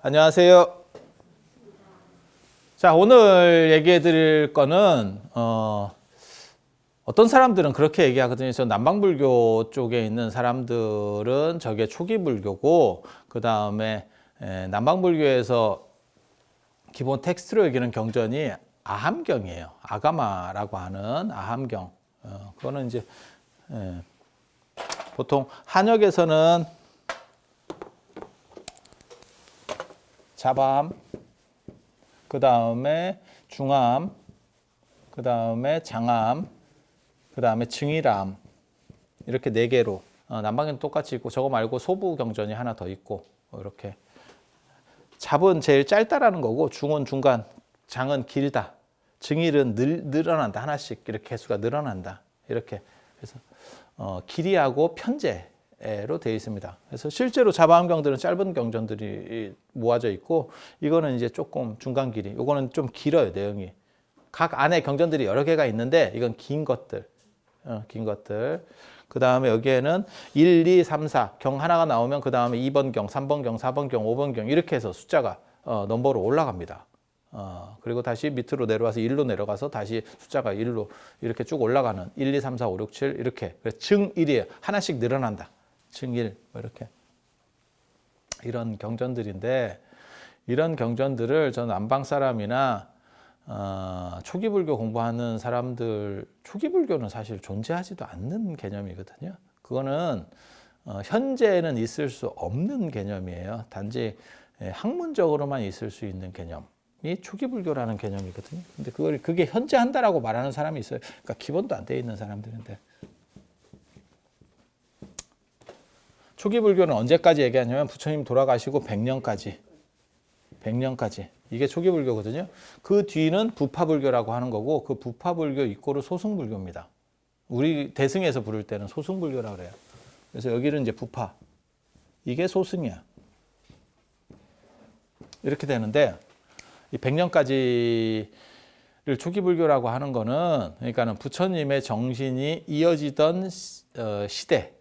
안녕하세요. 자, 오늘 얘기해 드릴 거는 어떤 사람들은 그렇게 얘기하거든요. 저 남방불교 쪽에 있는 사람들은 저게 초기 불교고, 그 다음에 남방불교에서 기본 텍스트로 여기는 경전이 아함경이에요. 아가마라고 하는 아함경. 그거는 이제 보통 한역에서는 자밤, 그 다음에 중암, 그 다음에 장암, 그 다음에 증일암, 이렇게 4개로 남방에는 똑같이 있고, 저거 말고 소부 경전이 하나 더 있고, 이렇게. 잡은 제일 짧다라는 거고, 중은 중간, 장은 길다, 증일은 늘어난다, 하나씩 이렇게 개수가 늘어난다, 이렇게. 그래서 길이하고 편제로 되어 있습니다. 그래서 실제로 자바암경들은 짧은 경전들이 모아져 있고, 이거는 이제 조금 중간 길이, 이거는 좀 길어요, 내용이. 각 안에 경전들이 여러 개가 있는데, 이건 긴 것들, 긴 것들. 그 다음에 여기에는 1, 2, 3, 4 경 하나가 나오면 그 다음에 2번 경, 3번 경, 4번 경, 5번 경, 이렇게 해서 숫자가 넘버로 올라갑니다. 그리고 다시 밑으로 내려와서 1로 내려가서 다시 숫자가 1로 이렇게 쭉 올라가는 1, 2, 3, 4, 5, 6, 7 이렇게. 증1이에요. 하나씩 늘어난다. 증1 뭐 이렇게. 이런 경전들인데, 이런 경전들을 전 남방 사람이나 초기 불교 공부하는 사람들, 초기 불교는 사실 존재하지도 않는 개념이거든요. 그거는 현재는 있을 수 없는 개념이에요. 단지 학문적으로만 있을 수 있는 개념이 초기 불교라는 개념이거든요. 근데 그게 현재 한다라고 말하는 사람이 있어요. 그러니까 기본도 안 돼 있는 사람들인데. 초기 불교는 언제까지 얘기하냐면 부처님 돌아가시고 100년까지. 100년까지. 이게 초기 불교거든요. 그 뒤는 부파불교라고 하는 거고, 그 부파불교 이꼬르 소승불교입니다. 우리 대승에서 부를 때는 소승불교라고 그래요. 그래서 여기는 이제 부파, 이게 소승이야. 이렇게 되는데, 이 100년까지를 초기 불교라고 하는 거는, 그러니까는 부처님의 정신이 이어지던 시대.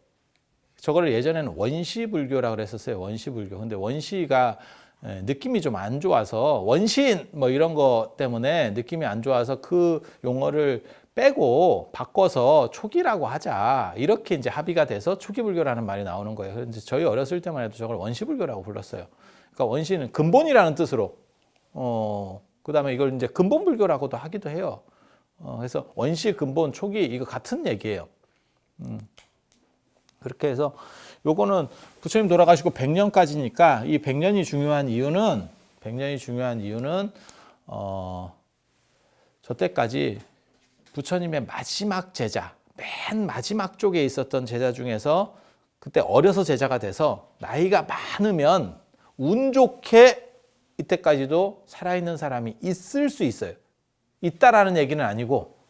저거를 예전에는 원시불교라고 그랬었어요. 원시불교. 근데 원시가 느낌이 좀 안 좋아서, 원신 뭐 이런 거 때문에 느낌이 안 좋아서 그 용어를 빼고 바꿔서 초기라고 하자, 이렇게 이제 합의가 돼서 초기불교라는 말이 나오는 거예요. 그래서 저희 어렸을 때만 해도 저걸 원시불교라고 불렀어요. 그러니까 원시는 근본이라는 뜻으로, 그 다음에 이걸 이제 근본불교라고도 하기도 해요. 그래서 원시, 근본, 초기, 이거 같은 얘기예요. 그렇게 해서 요거는 부처님 돌아가시고 100년까지니까, 이 100년이 중요한 이유는, 저 때까지 부처님의 마지막 제자, 맨 마지막 쪽에 있었던 제자 중에서 그때 어려서 제자가 돼서 나이가 많으면 운 좋게 이때까지도 살아있는 사람이 있을 수 있어요. 있다라는 얘기는 아니고,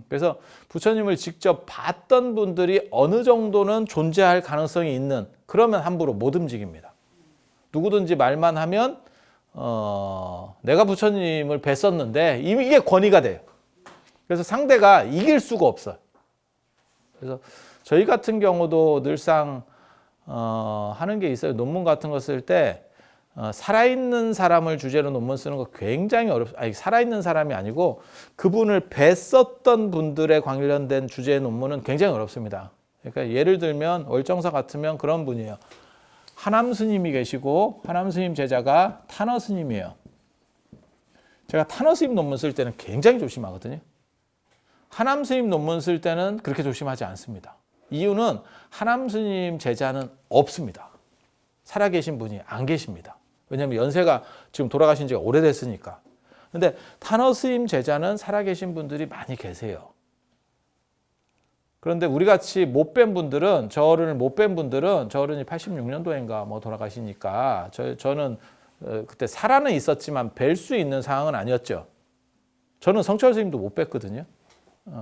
그래서 부처님을 직접 봤던 분들이 어느 정도는 존재할 가능성이 있는, 그러면 함부로 못 움직입니다. 누구든지 말만 하면 내가 부처님을 뵀었는데 이게 권위가 돼요. 그래서 상대가 이길 수가 없어요. 그래서 저희 같은 경우도 늘상 하는 게 있어요. 논문 같은 거 쓸 때 살아있는 사람을 주제로 논문 쓰는 거 굉장히 아니, 살아있는 사람이 아니고 그분을 뵀었던 분들에 관련된 주제의 논문은 굉장히 어렵습니다. 그러니까 예를 들면 월정사 같으면 그런 분이에요. 하남 스님이 계시고, 하남 스님 제자가 탄허 스님이에요. 제가 탄허 스님 논문 쓸 때는 굉장히 조심하거든요. 하남 스님 논문 쓸 때는 그렇게 조심하지 않습니다. 이유는 하남 스님 제자는 없습니다. 살아계신 분이 안 계십니다. 왜냐하면 연세가 지금 돌아가신 지가 오래됐으니까. 근데 탄허 스님 제자는 살아계신 분들이 많이 계세요. 그런데 우리 같이 못 뵌 분들은, 저를 못 뵌 분들은, 저는 86년도인가 뭐 돌아가시니까, 저는 그때 살아는 있었지만 뵐 수 있는 상황은 아니었죠. 저는 성철 스님도 못 뵀거든요.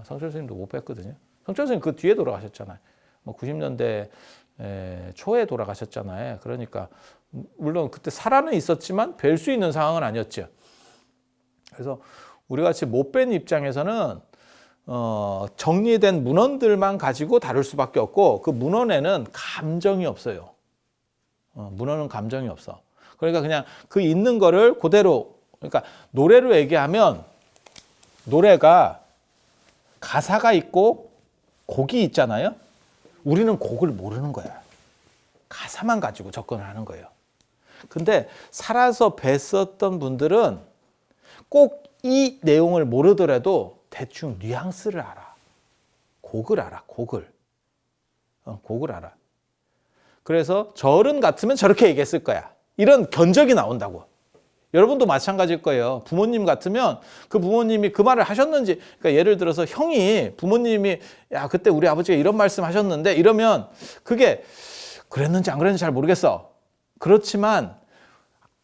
성철 스님도 못 뵀거든요. 성철 스님 그 뒤에 돌아가셨잖아요. 뭐 90년대 초에 돌아가셨잖아요. 그러니까 물론 그때 살아는 있었지만 뵐 수 있는 상황은 아니었죠. 그래서 우리 같이 못 뵌 입장에서는 정리된 문헌들만 가지고 다룰 수밖에 없고, 그 문헌에는 감정이 없어요. 문헌은 감정이 없어. 그러니까 그냥 그 있는 거를 그대로, 그러니까 노래로 얘기하면 노래가 가사가 있고 곡이 있잖아요. 우리는 곡을 모르는 거야. 가사만 가지고 접근을 하는 거예요. 근데 살아서 뵀었던 분들은 꼭 이 내용을 모르더라도 대충 뉘앙스를 알아. 곡을 알아. 곡을 알아. 그래서 저 어른 같으면 저렇게 얘기했을 거야. 이런 견적이 나온다고. 여러분도 마찬가지일 거예요. 부모님 같으면 그 부모님이 그 말을 하셨는지, 그러니까 예를 들어서 형이 부모님이 야 그때 우리 아버지가 이런 말씀 하셨는데 이러면 그게 그랬는지 안 그랬는지 잘 모르겠어. 그렇지만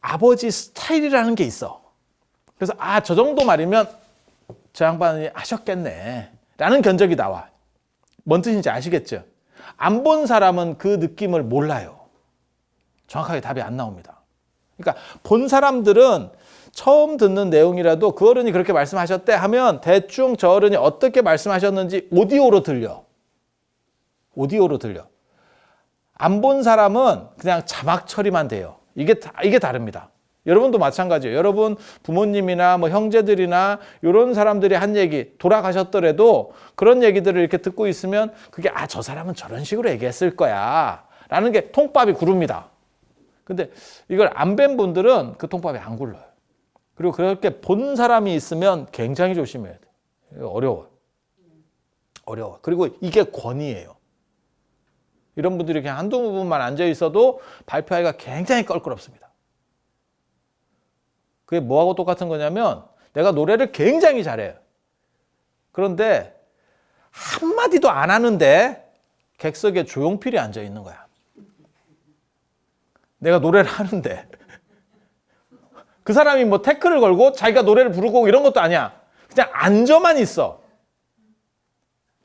아버지 스타일이라는 게 있어. 그래서 저 정도 말이면 저 양반이 하셨겠네 라는 견적이 나와. 뭔 뜻인지 아시겠죠? 안 본 사람은 그 느낌을 몰라요. 정확하게 답이 안 나옵니다. 그러니까 본 사람들은 처음 듣는 내용이라도 그 어른이 그렇게 말씀하셨대 하면 대충 저 어른이 어떻게 말씀하셨는지 오디오로 들려. 안 본 사람은 그냥 자막 처리만 돼요. 이게 다릅니다. 여러분도 마찬가지예요. 여러분 부모님이나 뭐 형제들이나 이런 사람들이 한 얘기 돌아가셨더라도 그런 얘기들을 이렇게 듣고 있으면 그게 저 사람은 저런 식으로 얘기했을 거야 라는 게 통밥이 구릅니다. 근데 이걸 안 뵌 분들은 그 통밥이 안 굴러요. 그리고 그렇게 본 사람이 있으면 굉장히 조심해야 돼. 어려워. 그리고 이게 권위예요. 이런 분들이 그냥 한두 부분만 앉아 있어도 발표하기가 굉장히 껄끄럽습니다. 그게 뭐하고 똑같은 거냐면 내가 노래를 굉장히 잘해요. 그런데 한마디도 안 하는데 객석에 조용필이 앉아 있는 거야. 내가 노래를 하는데 그 사람이 뭐 태클을 걸고 자기가 노래를 부르고 이런 것도 아니야. 그냥 앉아만 있어.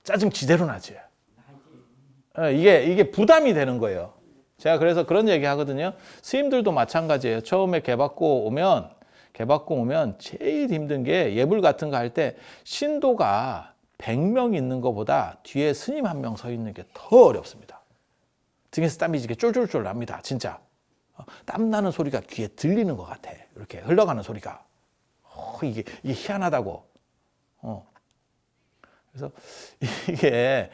짜증 지대로 나지. 이게 부담이 되는 거예요. 제가 그래서 그런 얘기 하거든요. 스님들도 마찬가지예요. 처음에 개받고 오면 제일 힘든 게 예불 같은 거 할 때 신도가 100명 있는 것보다 뒤에 스님 한 명 서 있는 게 더 어렵습니다. 등에서 땀이 이렇게 쫄쫄쫄 납니다. 진짜. 땀 나는 소리가 귀에 들리는 것 같아. 이렇게 흘러가는 소리가. 이게 희한하다고. 그래서 이게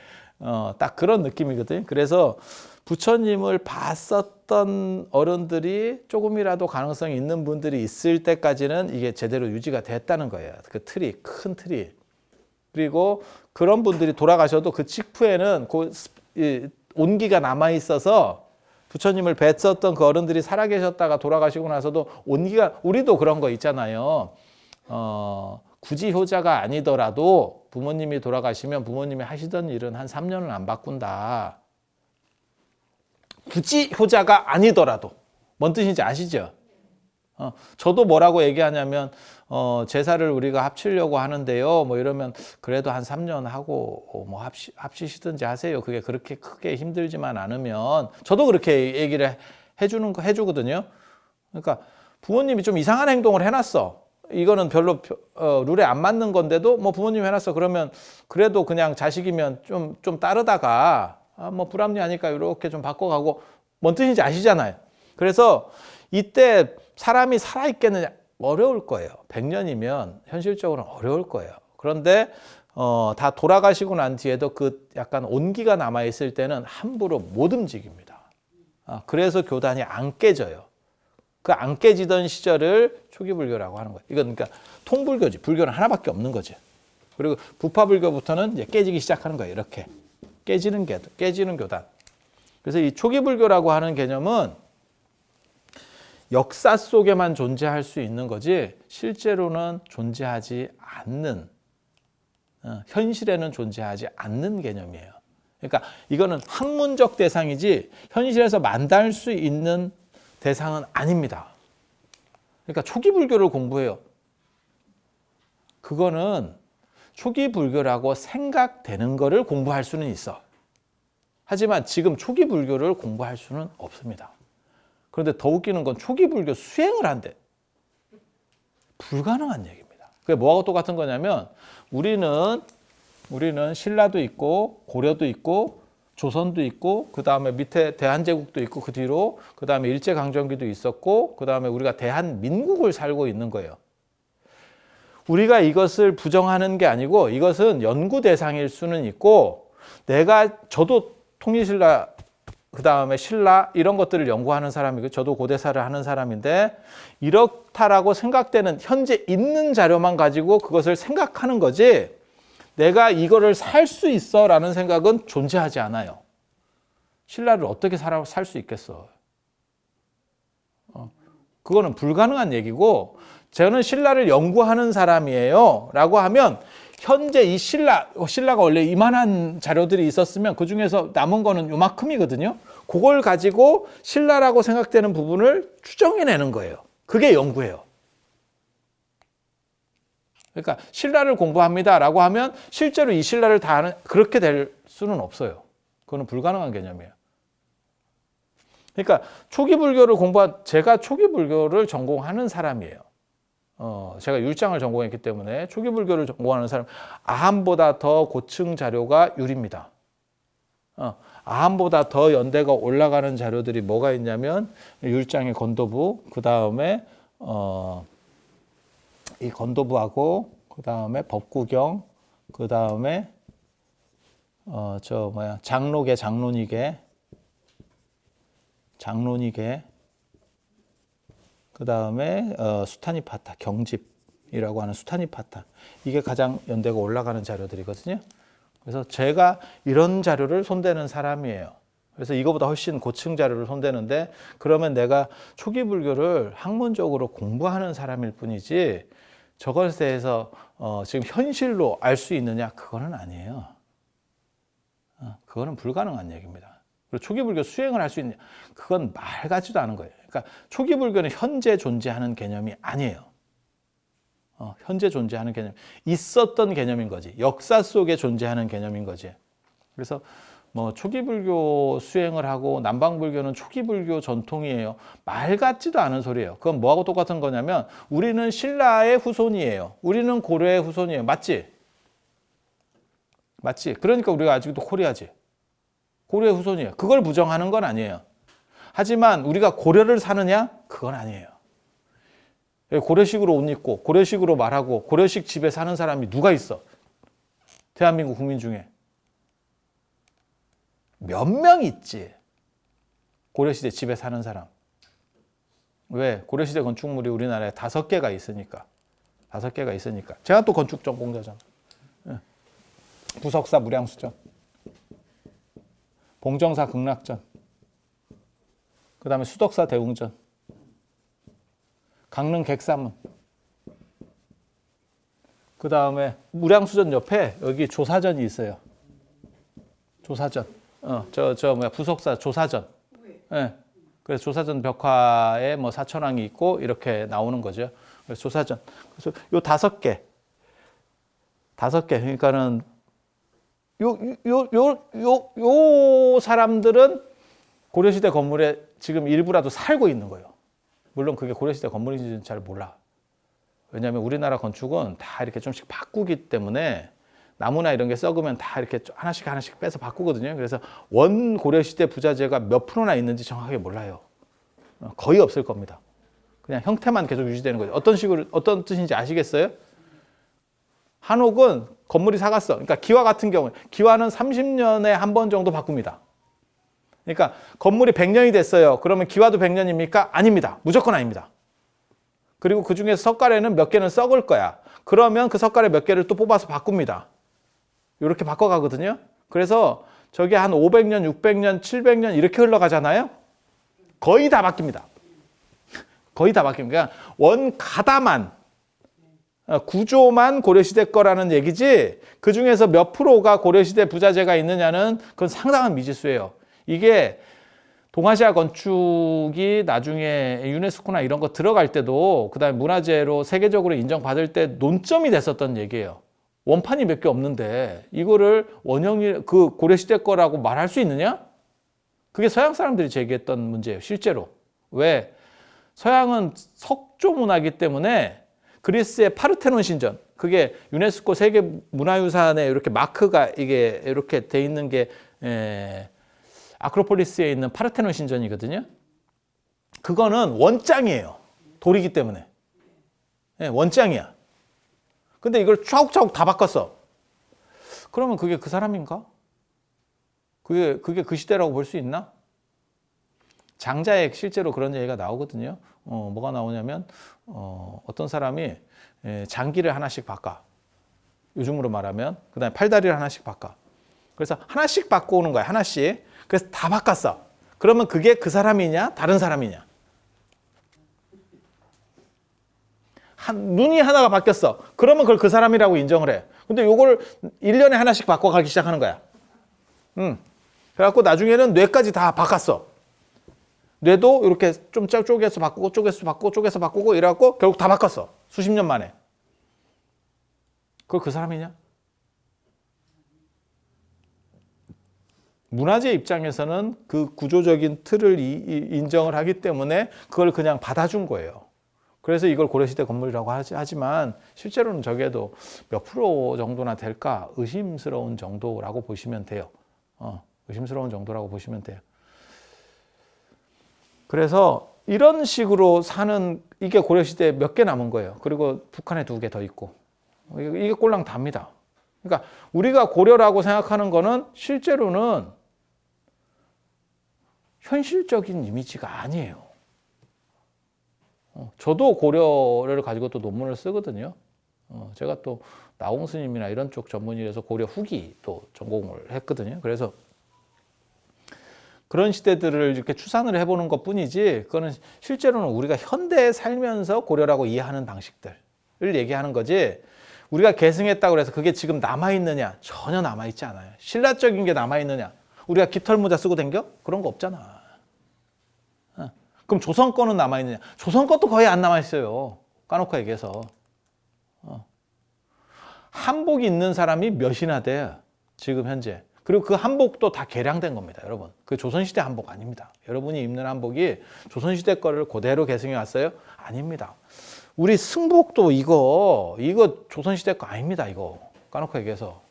딱 그런 느낌이거든요. 그래서 부처님을 봤었던 어른들이 조금이라도 가능성이 있는 분들이 있을 때까지는 이게 제대로 유지가 됐다는 거예요. 그 틀이, 큰 틀이. 그리고 그런 분들이 돌아가셔도 그 직후에는 온기가 남아있어서 부처님을 뵀었던 그 어른들이 살아계셨다가 돌아가시고 나서도 온기가, 우리도 그런 거 있잖아요. 굳이 효자가 아니더라도 부모님이 돌아가시면 부모님이 하시던 일은 한 3년을 안 바꾼다. 굳이 효자가 아니더라도. 뭔 뜻인지 아시죠? 저도 뭐라고 얘기하냐면 제사를 우리가 합치려고 하는데요. 뭐 이러면 그래도 한 3년 하고 뭐 합치시든지 하세요. 그게 그렇게 크게 힘들지만 않으면 저도 그렇게 얘기를 해주거든요. 그러니까 부모님이 좀 이상한 행동을 해놨어. 이거는 별로 룰에 안 맞는 건데도 뭐 부모님이 해놨어. 그러면 그래도 그냥 자식이면 좀 따르다가 뭐 불합리하니까 이렇게 좀 바꿔가고 뭔 뜻인지 아시잖아요. 그래서 이때 사람이 살아있겠느냐 어려울 거예요. 100년이면 현실적으로는 어려울 거예요. 그런데 다 돌아가시고 난 뒤에도 그 약간 온기가 남아있을 때는 함부로 못 움직입니다. 그래서 교단이 안 깨져요. 그 안 깨지던 시절을 초기불교라고 하는 거예요. 이건 그러니까 통불교지. 불교는 하나밖에 없는 거죠. 그리고 부파불교부터는 이제 깨지기 시작하는 거예요. 이렇게 깨지는 교단. 그래서 이 초기불교라고 하는 개념은 역사 속에만 존재할 수 있는 거지 실제로는 존재하지 않는, 현실에는 존재하지 않는 개념이에요. 그러니까 이거는 학문적 대상이지 현실에서 만날 수 있는 대상은 아닙니다. 그러니까 초기 불교를 공부해요. 그거는 초기 불교라고 생각되는 거를 공부할 수는 있어. 하지만 지금 초기 불교를 공부할 수는 없습니다. 그런데 더 웃기는 건 초기 불교 수행을 한대. 불가능한 얘기입니다. 그게 뭐하고 똑같은 거냐면 우리는 신라도 있고 고려도 있고 조선도 있고 그 다음에 밑에 대한제국도 있고 그 뒤로 그 다음에 일제강점기도 있었고 그 다음에 우리가 대한민국을 살고 있는 거예요. 우리가 이것을 부정하는 게 아니고 이것은 연구 대상일 수는 있고 저도 통일신라 그 다음에 신라 이런 것들을 연구하는 사람이고 저도 고대사를 하는 사람인데 이렇다라고 생각되는 현재 있는 자료만 가지고 그것을 생각하는 거지 내가 이거를 살 수 있어 라는 생각은 존재하지 않아요. 신라를 어떻게 살 수 있겠어. 그거는 불가능한 얘기고 저는 신라를 연구하는 사람이에요 라고 하면 현재 이 신라가 원래 이만한 자료들이 있었으면 그 중에서 남은 거는 요만큼이거든요. 그걸 가지고 신라라고 생각되는 부분을 추정해내는 거예요. 그게 연구예요. 그러니까 신라를 공부합니다라고 하면 실제로 이 신라를 다 아는 그렇게 될 수는 없어요. 그거는 불가능한 개념이에요. 그러니까 초기 불교를 제가 초기 불교를 전공하는 사람이에요. 제가 율장을 전공했기 때문에 초기 불교를 전공하는 사람, 아함보다 더 고층 자료가 율입니다. 아함보다 더 연대가 올라가는 자료들이 뭐가 있냐면 율장의 건도부, 그 다음에 이 건도부하고 그 다음에 법구경, 그 다음에 장로계, 장론이계, 그 다음에 수타니파타, 경집이라고 하는 수타니파타. 이게 가장 연대가 올라가는 자료들이거든요. 그래서 제가 이런 자료를 손대는 사람이에요. 그래서 이거보다 훨씬 고층 자료를 손대는데 그러면 내가 초기 불교를 학문적으로 공부하는 사람일 뿐이지 저것에 대해서 지금 현실로 알 수 있느냐? 그거는 아니에요. 그거는 불가능한 얘기입니다. 그리고 초기 불교 수행을 할 수 있느냐? 그건 말 같지도 않은 거예요. 그러니까 초기 불교는 현재 존재하는 개념이 아니에요. 현재 존재하는 개념, 있었던 개념인 거지. 역사 속에 존재하는 개념인 거지. 그래서 뭐 초기 불교 수행을 하고 남방 불교는 초기 불교 전통이에요. 말 같지도 않은 소리예요. 그건 뭐하고 똑같은 거냐면 우리는 신라의 후손이에요. 우리는 고려의 후손이에요. 맞지? 맞지? 그러니까 우리가 아직도 코리아지. 고려의 후손이에요. 그걸 부정하는 건 아니에요. 하지만 우리가 고려를 사느냐? 그건 아니에요. 고려식으로 옷 입고 고려식으로 말하고 고려식 집에 사는 사람이 누가 있어? 대한민국 국민 중에. 몇 명 있지. 고려시대 집에 사는 사람. 왜? 고려시대 건축물이 우리나라에 5개가 있으니까. 5개가 있으니까. 제가 또 건축 전공자잖아. 부석사 무량수전. 봉정사 극락전. 그 다음에 수덕사 대웅전. 강릉 객사문. 그 다음에 무량수전 옆에 여기 조사전이 있어요. 조사전. 부석사 조사전. 네. 그래서 조사전 벽화에 뭐 사천왕이 있고 이렇게 나오는 거죠. 그래서 조사전. 그래서 요 5개. 그러니까는 요 사람들은 고려시대 건물에 지금 일부라도 살고 있는 거예요. 물론 그게 고려시대 건물인지는 잘 몰라. 왜냐하면 우리나라 건축은 다 이렇게 좀씩 바꾸기 때문에 나무나 이런 게 썩으면 다 이렇게 하나씩 빼서 바꾸거든요. 그래서 원 고려시대 부자재가 몇 프로나 있는지 정확하게 몰라요. 거의 없을 겁니다. 그냥 형태만 계속 유지되는 거죠. 어떤 뜻인지 아시겠어요? 한옥은 건물이 사갔어. 그러니까 기와 같은 경우, 기와는 30년에 한 번 정도 바꿉니다. 그러니까 건물이 100년이 됐어요. 그러면 기와도 100년입니까? 아닙니다. 무조건 아닙니다. 그리고 그 중에서 석가래는 몇 개는 썩을 거야. 그러면 그 석가래 몇 개를 또 뽑아서 바꿉니다. 이렇게 바꿔가거든요. 그래서 저게 한 500년, 600년, 700년 이렇게 흘러가잖아요. 거의 다 바뀝니다. 거의 다 바뀝니다. 그러니까 원 가다만, 구조만 고려시대 거라는 얘기지 그 중에서 몇 프로가 고려시대 부자재가 있느냐는 그건 상당한 미지수예요. 이게 동아시아 건축이 나중에 유네스코나 이런 거 들어갈 때도 그다음에 문화재로 세계적으로 인정받을 때 논점이 됐었던 얘기예요. 원판이 몇 개 없는데 이거를 원형이 그 고려시대 거라고 말할 수 있느냐? 그게 서양 사람들이 제기했던 문제예요. 실제로. 왜? 서양은 석조 문화이기 때문에 그리스의 파르테논 신전, 그게 유네스코 세계 문화유산에 이렇게 마크가 이게 이렇게 돼 있는 게 아크로폴리스에 있는 파르테논 신전이거든요. 그거는 원짱이에요. 돌이기 때문에. 원짱이야. 근데 이걸 차곡차곡 다 바꿨어. 그러면 그게 그 사람인가? 그게 그 시대라고 볼 수 있나? 장자에 실제로 그런 얘기가 나오거든요. 뭐가 나오냐면 어떤 사람이 장기를 하나씩 바꿔. 요즘으로 말하면 그 다음에 팔다리를 하나씩 바꿔. 그래서 하나씩 바꿔오는 거야. 하나씩. 그래서 다 바꿨어. 그러면 그게 그 사람이냐 다른 사람이냐. 눈이 하나가 바뀌었어. 그러면 그걸 그 사람이라고 인정을 해. 근데 요걸 1년에 하나씩 바꿔가기 시작하는 거야. 그래갖고 나중에는 뇌까지 다 바꿨어. 뇌도 이렇게 좀 쪼개서 바꾸고 쪼개서 바꾸고 이래갖고 결국 다 바꿨어. 수십 년 만에. 그걸 그 사람이냐? 문화재 입장에서는 그 구조적인 틀을 인정을 하기 때문에 그걸 그냥 받아준 거예요. 그래서 이걸 고려시대 건물이라고 하지만 실제로는 저게도 몇 프로 정도나 될까 의심스러운 정도라고 보시면 돼요. 의심스러운 정도라고 보시면 돼요. 그래서 이런 식으로 사는 이게 고려시대에 몇 개 남은 거예요. 그리고 북한에 2개 더 있고. 이게 꼴랑 답니다. 그러니까 우리가 고려라고 생각하는 거는 실제로는 현실적인 이미지가 아니에요. 저도 고려를 가지고 또 논문을 쓰거든요. 제가 또 나홍 스님이나 이런 쪽 전문이라서 고려 후기 또 전공을 했거든요. 그래서 그런 시대들을 이렇게 추산을 해보는 것 뿐이지, 그거는 실제로는 우리가 현대에 살면서 고려라고 이해하는 방식들을 얘기하는 거지, 우리가 계승했다고 해서 그게 지금 남아있느냐? 전혀 남아있지 않아요. 신라적인 게 남아있느냐? 우리가 깃털모자 쓰고 댕겨? 그런 거 없잖아. 그럼 조선 거는 남아있느냐? 조선 것도 거의 안 남아있어요. 까놓고 얘기해서. 한복이 있는 사람이 몇이나 돼, 지금 현재. 그리고 그 한복도 다 개량된 겁니다, 여러분. 그 조선시대 한복 아닙니다. 여러분이 입는 한복이 조선시대 거를 그대로 계승해 왔어요? 아닙니다. 우리 승복도 이거 조선시대 거 아닙니다, 이거. 까놓고 얘기해서.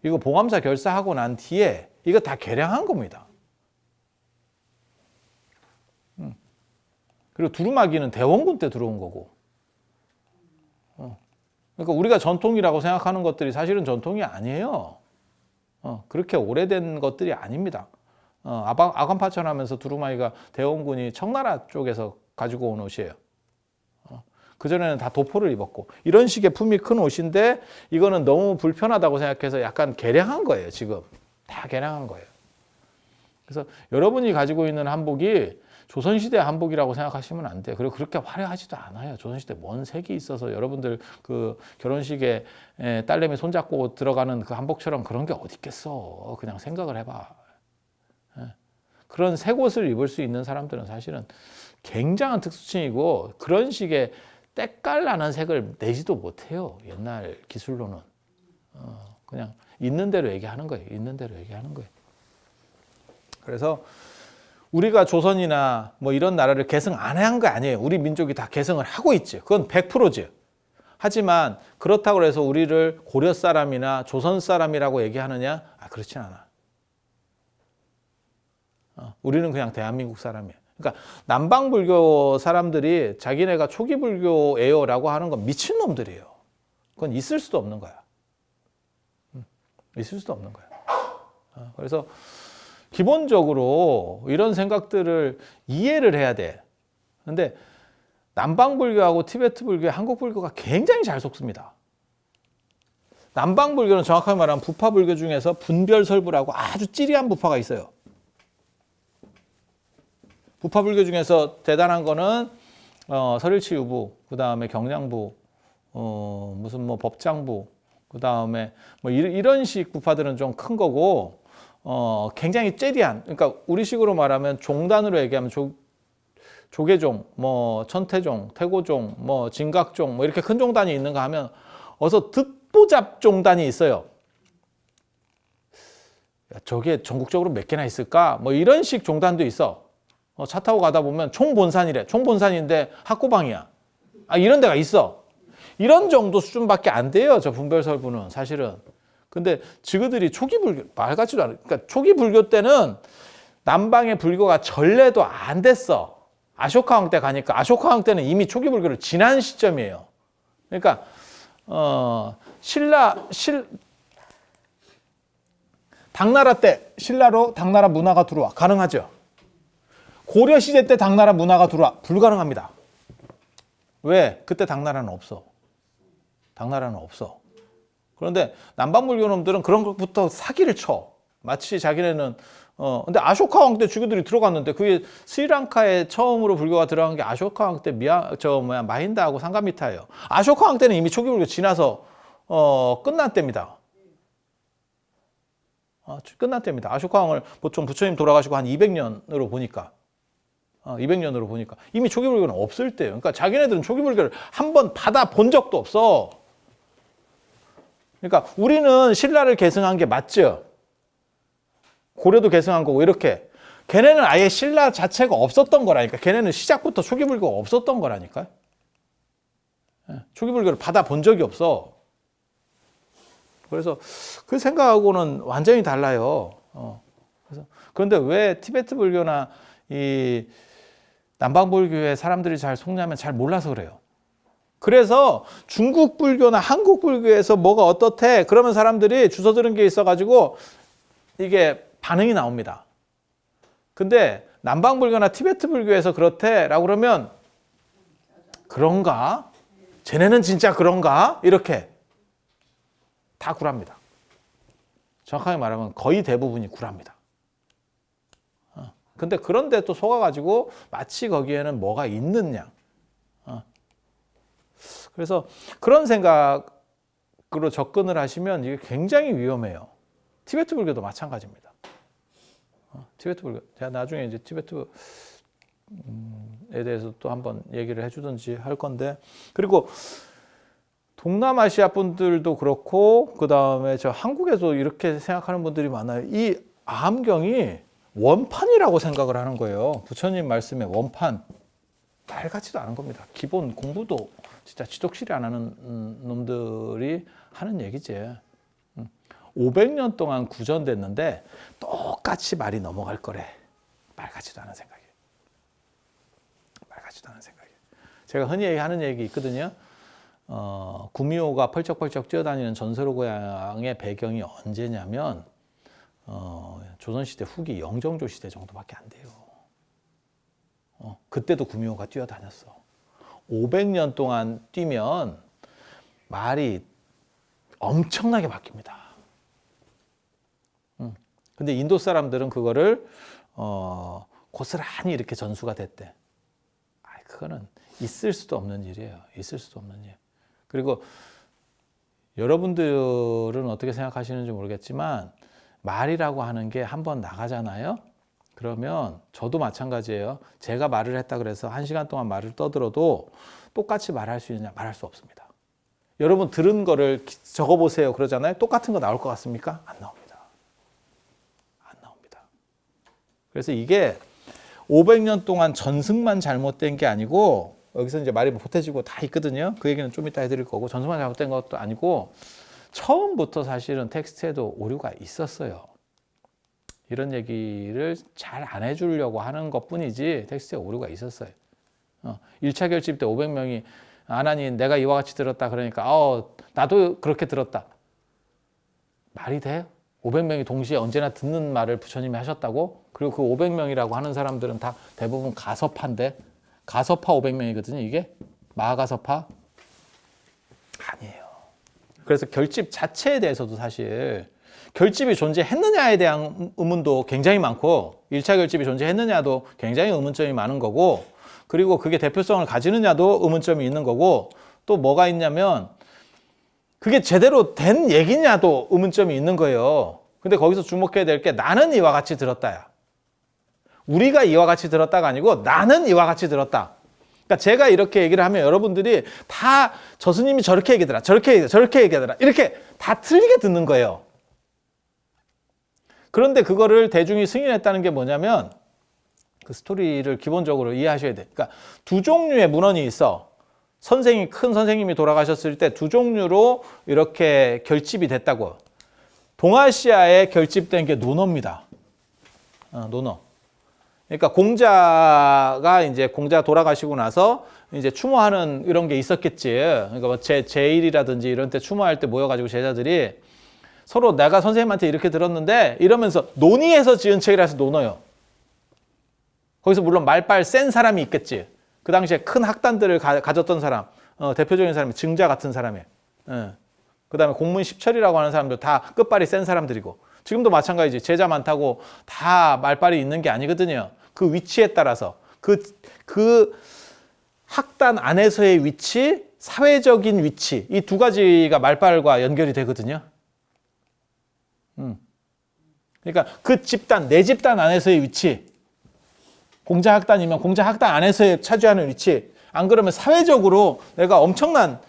이거 봉암사 결사하고 난 뒤에 이거 다 개량한 겁니다. 그리고 두루마기는 대원군 때 들어온 거고. 그러니까 우리가 전통이라고 생각하는 것들이 사실은 전통이 아니에요. 그렇게 오래된 것들이 아닙니다. 아간파천 하면서 두루마기가 대원군이 청나라 쪽에서 가지고 온 옷이에요. 그전에는 다 도포를 입었고. 이런 식의 품이 큰 옷인데 이거는 너무 불편하다고 생각해서 약간 개량한 거예요, 지금. 다 개량한 거예요. 그래서 여러분이 가지고 있는 한복이 조선시대 한복이라고 생각하시면 안 돼요. 그리고 그렇게 화려하지도 않아요. 조선시대 뭔 색이 있어서 여러분들 그 결혼식에 딸내미 손잡고 들어가는 그 한복처럼 그런 게 어디 있겠어. 그냥 생각을 해봐. 그런 색 옷을 입을 수 있는 사람들은 사실은 굉장한 특수층이고, 그런 식의 때깔 나는 색을 내지도 못해요. 옛날 기술로는. 그냥 있는 대로 얘기하는 거예요. 있는 대로 얘기하는 거예요. 그래서 우리가 조선이나 뭐 이런 나라를 계승 안 한 거 아니에요. 우리 민족이 다 계승을 하고 있지. 그건 100%지. 하지만 그렇다고 해서 우리를 고려 사람이나 조선 사람이라고 얘기하느냐? 그렇진 않아. 우리는 그냥 대한민국 사람이에요. 그러니까 남방불교 사람들이 자기네가 초기 불교예요라고 하는 건 미친놈들이에요. 그건 있을 수도 없는 거야. 있을 수도 없는 거야. 그래서 기본적으로 이런 생각들을 이해를 해야 돼. 근데 남방불교하고 티베트 불교, 한국불교가 굉장히 잘 속습니다. 남방불교는 정확하게 말하면 부파불교 중에서 분별설부라고 아주 찌리한 부파가 있어요. 부파불교 중에서 대단한 거는 설일치유부, 그 다음에 경량부, 무슨 뭐 법장부, 그 다음에 뭐 이런 식 부파들은 좀 큰 거고, 굉장히 째리한, 그러니까 우리식으로 말하면 종단으로 얘기하면 조계종, 뭐 천태종, 태고종, 뭐 진각종, 뭐 이렇게 큰 종단이 있는가 하면 어서 듣보잡 종단이 있어요. 저게 전국적으로 몇 개나 있을까? 뭐 이런 식 종단도 있어. 차 타고 가다 보면 총본산이래. 총본산인데 학고방이야. 이런 데가 있어. 이런 정도 수준밖에 안 돼요, 저 분별설부는 사실은. 근데 지그들이 초기 불교 말 같지도 않아. 그러니까 초기 불교 때는 남방의 불교가 전래도 안 됐어. 아쇼카 왕 때 가니까 아쇼카 왕 때는 이미 초기 불교를 지난 시점이에요. 그러니까 당나라 때 신라로 당나라 문화가 들어와 가능하죠. 고려 시대 때 당나라 문화가 들어와 불가능합니다. 왜? 그때 당나라는 없어. 당나라는 없어. 그런데 남방불교 놈들은 그런 것부터 사기를 쳐. 마치 자기네는 근데 아쇼카 왕 때 주교들이 들어갔는데 그게 스리랑카에 처음으로 불교가 들어간 게 아쇼카 왕 때 마힌다하고 상가미타예요. 아쇼카 왕 때는 이미 초기 불교 지나서 끝난 때입니다. 끝난 때입니다. 아쇼카 왕을 보통 부처님 돌아가시고 한 200년으로 보니까 200년으로 보니까 이미 초기 불교는 없을 때예요. 그러니까 자기네들은 초기 불교를 한번 받아 본 적도 없어. 그러니까 우리는 신라를 계승한 게 맞죠. 고려도 계승한 거고 이렇게. 걔네는 아예 신라 자체가 없었던 거라니까. 걔네는 시작부터 초기 불교가 없었던 거라니까. 초기 불교를 받아 본 적이 없어. 그래서 그 생각하고는 완전히 달라요. 그런데 왜 티베트 불교나 이 남방 불교에 사람들이 잘 속냐면 잘 몰라서 그래요. 그래서 중국 불교나 한국 불교에서 뭐가 어떻대? 그러면 사람들이 주워 들은 게 있어가지고 이게 반응이 나옵니다. 근데 남방 불교나 티베트 불교에서 그렇대라고 그러면 그런가? 쟤네는 진짜 그런가? 이렇게 다 굴합니다. 정확하게 말하면 거의 대부분이 굴합니다. 근데 그런데 또 속아가지고 마치 거기에는 뭐가 있느냐. 그래서 그런 생각으로 접근을 하시면 이게 굉장히 위험해요. 티베트 불교도 마찬가지입니다. 티베트 불교. 제가 나중에 이제 티베트에 대해서 또 한번 얘기를 해주든지 할 건데, 그리고 동남아시아 분들도 그렇고, 그 다음에 저 한국에서 이렇게 생각하는 분들이 많아요. 이 아함경이 원판이라고 생각을 하는 거예요. 부처님 말씀에 원판. 말 같지도 않은 겁니다. 기본 공부도 진짜 지독실이 안 하는 놈들이 하는 얘기지. 500년 동안 구전됐는데 똑같이 말이 넘어갈 거래. 말 같지도 않은 생각이에요. 말 같지도 않은 생각이에요. 제가 흔히 하는 얘기 있거든요. 구미호가 펄쩍펄쩍 뛰어다니는 전설고향의 배경이 언제냐면 조선시대 후기 영정조 시대 정도밖에 안 돼요. 그때도 구미호가 뛰어다녔어. 500년 동안 뛰면 말이 엄청나게 바뀝니다. 근데 인도 사람들은 그거를 고스란히 이렇게 전수가 됐대. 그거는 있을 수도 없는 일이에요. 있을 수도 없는 일. 그리고 여러분들은 어떻게 생각하시는지 모르겠지만 말이라고 하는 게 한번 나가잖아요. 그러면 저도 마찬가지예요. 제가 말을 했다 그래서 1시간 동안 말을 떠들어도 똑같이 말할 수 있느냐? 말할 수 없습니다. 여러분 들은 거를 적어보세요 그러잖아요. 똑같은 거 나올 것 같습니까? 안 나옵니다. 안 나옵니다. 그래서 이게 500년 동안 전승만 잘못된 게 아니고, 여기서 이제 말이 보태지고 다 있거든요. 그 얘기는 좀 이따 해드릴 거고, 전승만 잘못된 것도 아니고 처음부터 사실은 텍스트에도 오류가 있었어요. 이런 얘기를 잘 안 해주려고 하는 것뿐이지 텍스트에 오류가 있었어요. 1차 결집 때 500명이 아나니 내가 이와 같이 들었다 그러니까 나도 그렇게 들었다. 말이 돼? 500명이 동시에 언제나 듣는 말을 부처님이 하셨다고? 그리고 그 500명이라고 하는 사람들은 다 대부분 가서파인데, 가서파 500명이거든요. 이게 마하가서파 아니에요. 그래서 결집 자체에 대해서도 사실 결집이 존재했느냐에 대한 의문도 굉장히 많고, 1차 결집이 존재했느냐도 굉장히 의문점이 많은 거고, 그리고 그게 대표성을 가지느냐도 의문점이 있는 거고, 또 뭐가 있냐면 그게 제대로 된 얘기냐도 의문점이 있는 거예요. 근데 거기서 주목해야 될 게 나는 이와 같이 들었다야. 우리가 이와 같이 들었다가 아니고 나는 이와 같이 들었다. 그러니까 제가 이렇게 얘기를 하면 여러분들이 다 저 스님이 저렇게 얘기하더라, 저렇게 얘기하더라, 이렇게 다 틀리게 듣는 거예요. 그런데 그거를 대중이 승인했다는 게 뭐냐면 그 스토리를 기본적으로 이해하셔야 돼. 그러니까 두 종류의 문헌이 있어. 큰 선생님이 돌아가셨을 때 두 종류로 이렇게 결집이 됐다고. 동아시아에 결집된 게 논어입니다. 논어. 그러니까 공자가 이제 공자 돌아가시고 나서 이제 추모하는 이런 게 있었겠지. 그러니까 뭐 제일이라든지 이런 때 추모할 때 모여가지고 제자들이 서로 내가 선생님한테 이렇게 들었는데 이러면서 논의해서 지은 책이라서 논어요. 거기서 물론 말빨 센 사람이 있겠지. 그 당시에 큰 학단들을 가졌던 사람, 대표적인 사람이 증자 같은 사람이. 그 다음에 공문 십철이라고 하는 사람들 다 끝발이 센 사람들이고, 지금도 마찬가지지. 제자 많다고 다 말빨이 있는 게 아니거든요. 그 위치에 따라서 그 학단 안에서의 위치, 사회적인 위치, 이 두 가지가 말빨과 연결이 되거든요. 그러니까 그 집단, 내 집단 안에서의 위치, 공자학단이면 공자학단 안에서 차지하는 위치, 안 그러면 사회적으로 내가 엄청난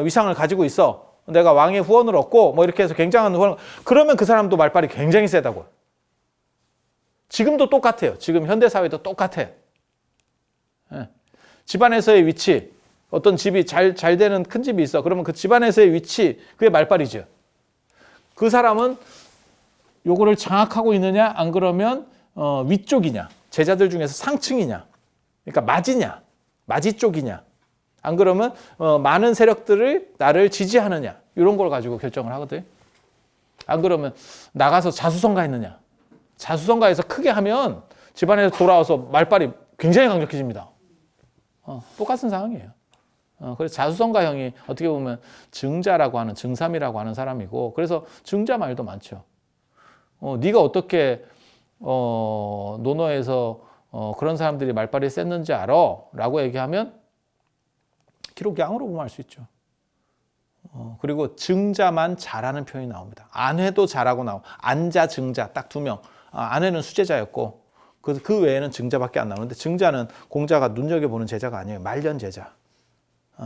위상을 가지고 있어. 내가 왕의 후원을 얻고 뭐 이렇게 해서 굉장한 후원, 그러면 그 사람도 말빨이 굉장히 세다고. 지금도 똑같아요. 지금 현대사회도 똑같아. 집안에서의 위치, 어떤 집이 잘 되는 큰 집이 있어. 그러면 그 집안에서의 위치, 그게 말빨이죠. 그 사람은 요거를 장악하고 있느냐, 안 그러면 위쪽이냐, 제자들 중에서 상층이냐, 그러니까 맞이냐, 맞이 쪽이냐, 안 그러면 많은 세력들을 나를 지지하느냐, 이런 걸 가지고 결정을 하거든. 안 그러면 나가서 자수성가했느냐, 자수성가해서 크게 하면 집안에서 돌아와서 말빨이 굉장히 강력해집니다. 똑같은 상황이에요. 그래서 자수성가형이 어떻게 보면 증자라고 하는, 증삼이라고 하는 사람이고, 그래서 증자 말도 많죠. 네가 어떻게 논어에서 그런 사람들이 말빨이 셌는지 알아? 라고 얘기하면 기록 양으로 보면 알 수 있죠. 그리고 증자만 잘하는 표현이 나옵니다. 아내도 잘하고 나오고, 안자, 증자 딱 두 명. 아내는 수제자였고 그 외에는 증자밖에 안 나오는데, 증자는 공자가 눈여겨보는 제자가 아니에요. 말년 제자.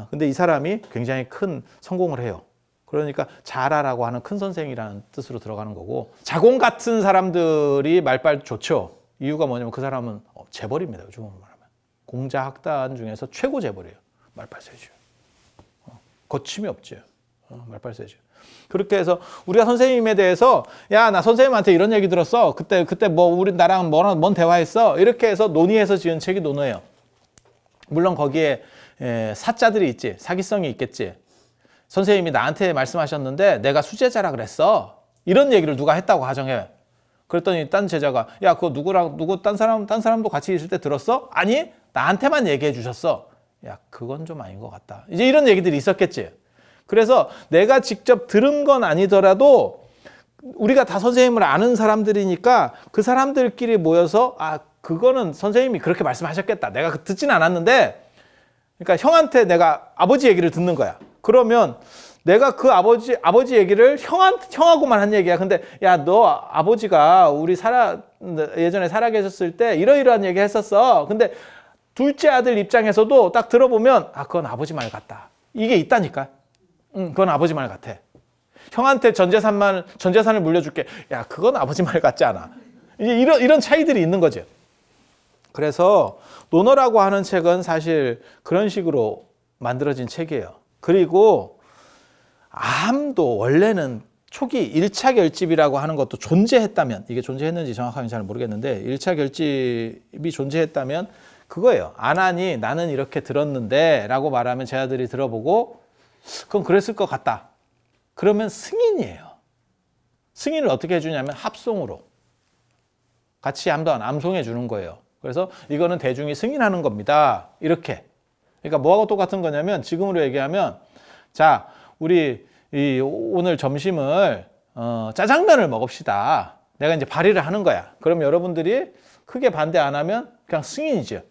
근데 이 사람이 굉장히 큰 성공을 해요. 그러니까 잘하라고 하는 큰 선생이라는 뜻으로 들어가는 거고, 자공 같은 사람들이 말빨 좋죠. 이유가 뭐냐면 그 사람은 재벌입니다. 요즘으로 말하면. 공자 학단 중에서 최고 재벌이에요. 말빨 세죠. 거침이 없죠. 말빨 세죠. 그렇게 해서 우리가 선생님에 대해서, 야, 나 선생님한테 이런 얘기 들었어. 그때 뭐 우리 나랑 뭔 대화했어. 이렇게 해서 논의해서 지은 책이 논어예요. 물론 거기에 사자들이 있지, 사기성이 있겠지. 선생님이 나한테 말씀하셨는데 내가 수제자라 그랬어. 이런 얘기를 누가 했다고 가정해. 그랬더니 딴 제자가, 야, 그거 딴 사람도 같이 있을 때 들었어? 아니, 나한테만 얘기해 주셨어. 야, 그건 좀 아닌 것 같다. 이제 이런 얘기들이 있었겠지. 그래서 내가 직접 들은 건 아니더라도 우리가 다 선생님을 아는 사람들이니까 그 사람들끼리 모여서, 그거는 선생님이 그렇게 말씀하셨겠다. 내가 듣진 않았는데, 그러니까 형한테 내가 아버지 얘기를 듣는 거야. 그러면 내가 그 아버지 얘기를 형하고만 한 얘기야. 근데 야, 너 아버지가 우리 예전에 살아계셨을 때 이러이러한 얘기 했었어. 근데 둘째 아들 입장에서도 딱 들어보면, 그건 아버지 말 같다. 이게 있다니까. 그건 아버지 말 같아. 형한테 전 재산을 물려줄게. 야, 그건 아버지 말 같지 않아. 이제 이런 차이들이 있는 거죠. 그래서 논어라고 하는 책은 사실 그런 식으로 만들어진 책이에요. 그리고 암도 원래는 초기 1차 결집이라고 하는 것도 존재했다면, 이게 존재했는지 정확하게 잘 모르겠는데 1차 결집이 존재했다면 그거예요. 아나니 나는 이렇게 들었는데 라고 말하면 제자들이 들어보고 그건 그랬을 것 같다. 그러면 승인이에요. 승인을 어떻게 해주냐면 합송으로 같이 한번 암송해 주는 거예요. 그래서 이거는 대중이 승인하는 겁니다. 이렇게. 그러니까 뭐하고 똑같은 거냐면, 지금으로 얘기하면, 자, 우리 오늘 점심을 짜장면을 먹읍시다. 내가 이제 발의를 하는 거야. 그럼 여러분들이 크게 반대 안 하면 그냥 승인이죠.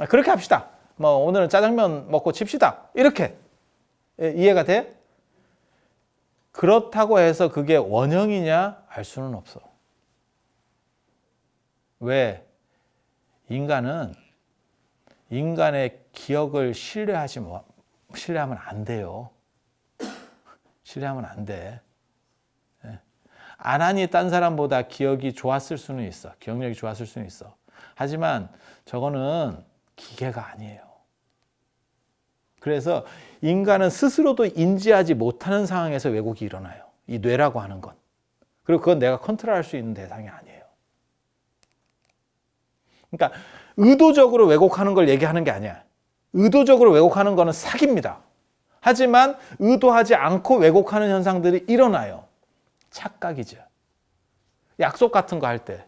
그렇게 합시다. 뭐 오늘은 짜장면 먹고 칩시다. 이렇게. 이해가 돼? 그렇다고 해서 그게 원형이냐? 알 수는 없어. 왜? 인간은 인간의 기억을 신뢰하면 안 돼요. 신뢰하면 안 돼. 안 하니 딴 사람보다 기억이 좋았을 수는 있어. 기억력이 좋았을 수는 있어. 하지만 저거는 기계가 아니에요. 그래서 인간은 스스로도 인지하지 못하는 상황에서 왜곡이 일어나요. 이 뇌라고 하는 건. 그리고 그건 내가 컨트롤할 수 있는 대상이 아니에요. 그러니까 의도적으로 왜곡하는 걸 얘기하는 게 아니야. 의도적으로 왜곡하는 거는 사기입니다. 하지만 의도하지 않고 왜곡하는 현상들이 일어나요. 착각이죠. 약속 같은 거 할 때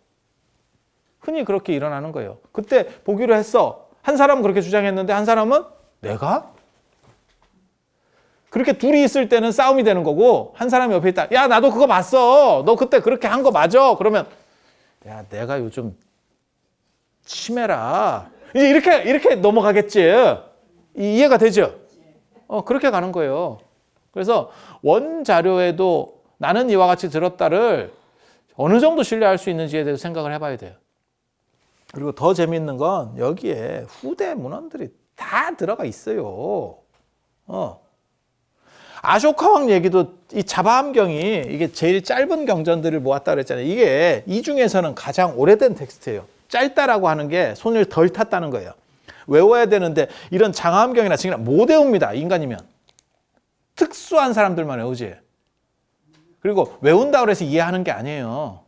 흔히 그렇게 일어나는 거예요. 그때 보기로 했어. 한 사람은 그렇게 주장했는데 한 사람은 내가? 그렇게 둘이 있을 때는 싸움이 되는 거고 한 사람이 옆에 있다. 야, 나도 그거 봤어. 너 그때 그렇게 한 거 맞아. 그러면 야, 내가 요즘 치매라. 이제 이렇게 넘어가겠지. 이해가 되죠? 그렇게 가는 거예요. 그래서 원자료에도 나는 이와 같이 들었다를 어느 정도 신뢰할 수 있는지에 대해서 생각을 해봐야 돼요. 그리고 더 재미있는 건 여기에 후대 문헌들이 다 들어가 있어요. 아쇼카 왕 얘기도 이 자바함경이 이게 제일 짧은 경전들을 모았다 그랬잖아요. 이게 이 중에서는 가장 오래된 텍스트예요. 짧다라고 하는 게 손을 덜 탔다는 거예요. 외워야 되는데 이런 장하함경이나 징이나 못 외웁니다. 인간이면. 특수한 사람들만 외우지. 그리고 외운다고 해서 이해하는 게 아니에요.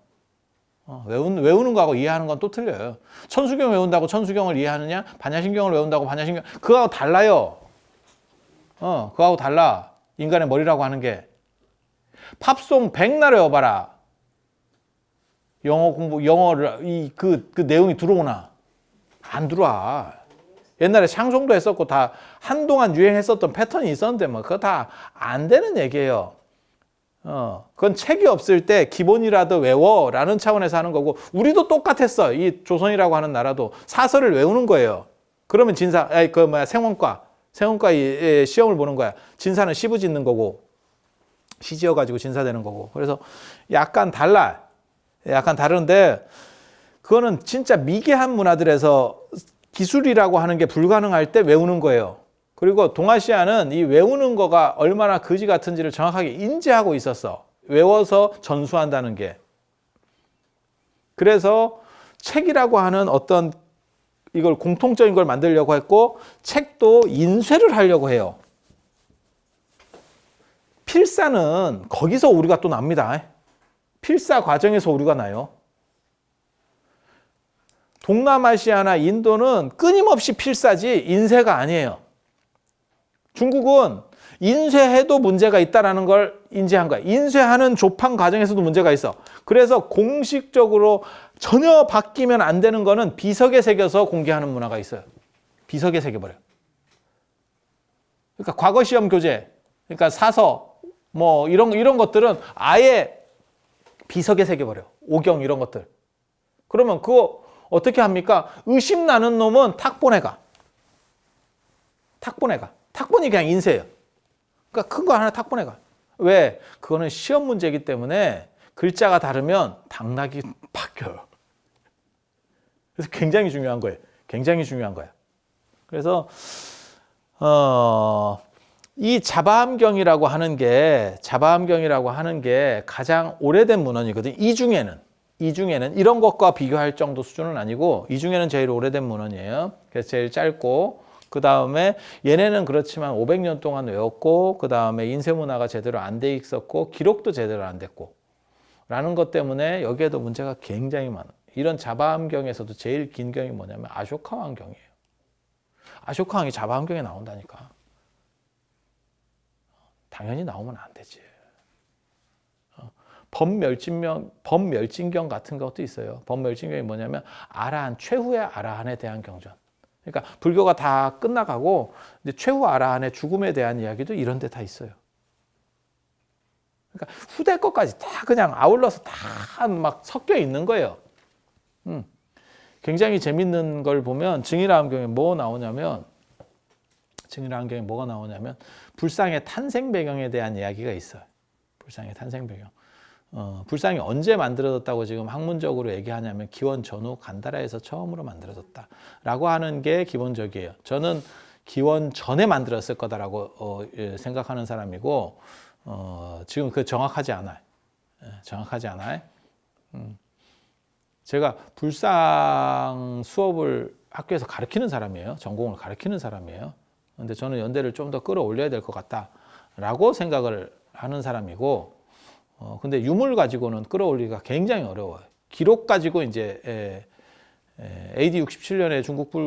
외우는 거하고 이해하는 건 또 틀려요. 천수경 외운다고 천수경을 이해하느냐? 반야신경을 외운다고 반야신경, 그거하고 달라요. 그거하고 달라. 인간의 머리라고 하는 게. 팝송 백날 외워봐라. 영어를, 그 내용이 들어오나? 안 들어와. 옛날에 샹송도 했었고 다 한동안 유행했었던 패턴이 있었는데 뭐 그거 다 안 되는 얘기예요. 그건 책이 없을 때 기본이라도 외워라는 차원에서 하는 거고, 우리도 똑같았어. 이 조선이라고 하는 나라도 사설을 외우는 거예요. 그러면 생원과 시험을 보는 거야. 진사는 시부 짓는 거고, 시 지어가지고 진사되는 거고. 그래서 약간 달라. 약간 다른데, 그거는 진짜 미개한 문화들에서 기술이라고 하는 게 불가능할 때 외우는 거예요. 그리고 동아시아는 이 외우는 거가 얼마나 거지 같은지를 정확하게 인지하고 있었어. 외워서 전수한다는 게. 그래서 책이라고 하는 어떤 이걸 공통적인 걸 만들려고 했고, 책도 인쇄를 하려고 해요. 필사는 거기서 오류가 또 납니다. 필사 과정에서 오류가 나요. 동남아시아나 인도는 끊임없이 필사지 인쇄가 아니에요. 중국은 인쇄해도 문제가 있다는 걸 인지한 거야. 인쇄하는 조판 과정에서도 문제가 있어. 그래서 공식적으로 전혀 바뀌면 안 되는 거는 비석에 새겨서 공개하는 문화가 있어요. 비석에 새겨버려요. 그러니까 과거 시험 교재, 그러니까 사서, 뭐 이런 것들은 아예 비석에 새겨버려요. 오경 이런 것들. 그러면 그거 어떻게 합니까? 의심 나는 놈은 탁 보내가. 탁본이 그냥 인쇄예요. 그러니까 큰 거 하나 탁 보내가. 왜? 그거는 시험 문제이기 때문에 글자가 다르면 당락이 바뀌어요. 그래서 굉장히 중요한 거예요. 굉장히 중요한 거야. 그래서 이 자바함경이라고 하는 게 가장 오래된 문헌이거든요. 이 중에는 이런 것과 비교할 정도 수준은 아니고, 이 중에는 제일 오래된 문헌이에요. 그래서 제일 짧고, 그 다음에 얘네는 그렇지만 500년 동안 외웠고, 그 다음에 인쇄 문화가 제대로 안 돼 있었고, 기록도 제대로 안 됐고 라는 것 때문에 여기에도 문제가 굉장히 많아요. 이런 자바함경에서도 제일 긴 경이 뭐냐면 아쇼카 왕경이에요. 아쇼카 왕이 자바함경에 나온다니까. 당연히 나오면 안 되지. 범멸진경 같은 것도 있어요. 범멸진경이 뭐냐면 최후의 아라한에 대한 경전. 그러니까 불교가 다 끝나가고 이제 최후 아라한의 죽음에 대한 이야기도 이런 데 다 있어요. 그러니까 후대 것까지 다 그냥 아울러서 다 막 섞여 있는 거예요. 굉장히 재밌는 걸 보면 증일아함경에 뭐가 나오냐면 불상의 탄생 배경에 대한 이야기가 있어요. 불상의 탄생 배경. 불상이 언제 만들어졌다고 지금 학문적으로 얘기하냐면 기원 전후 간다라에서 처음으로 만들어졌다라고 하는 게 기본적이에요. 저는 기원 전에 만들었을 거다라고 생각하는 사람이고, 지금 그 정확하지 않아요. 제가 불상 수업을 학교에서 가르치는 사람이에요. 전공을 가르치는 사람이에요. 근데 저는 연대를 좀 더 끌어올려야 될 것 같다라고 생각을 하는 사람이고, 근데 유물 가지고는 끌어올리기가 굉장히 어려워요. 기록 가지고 이제 AD 67년에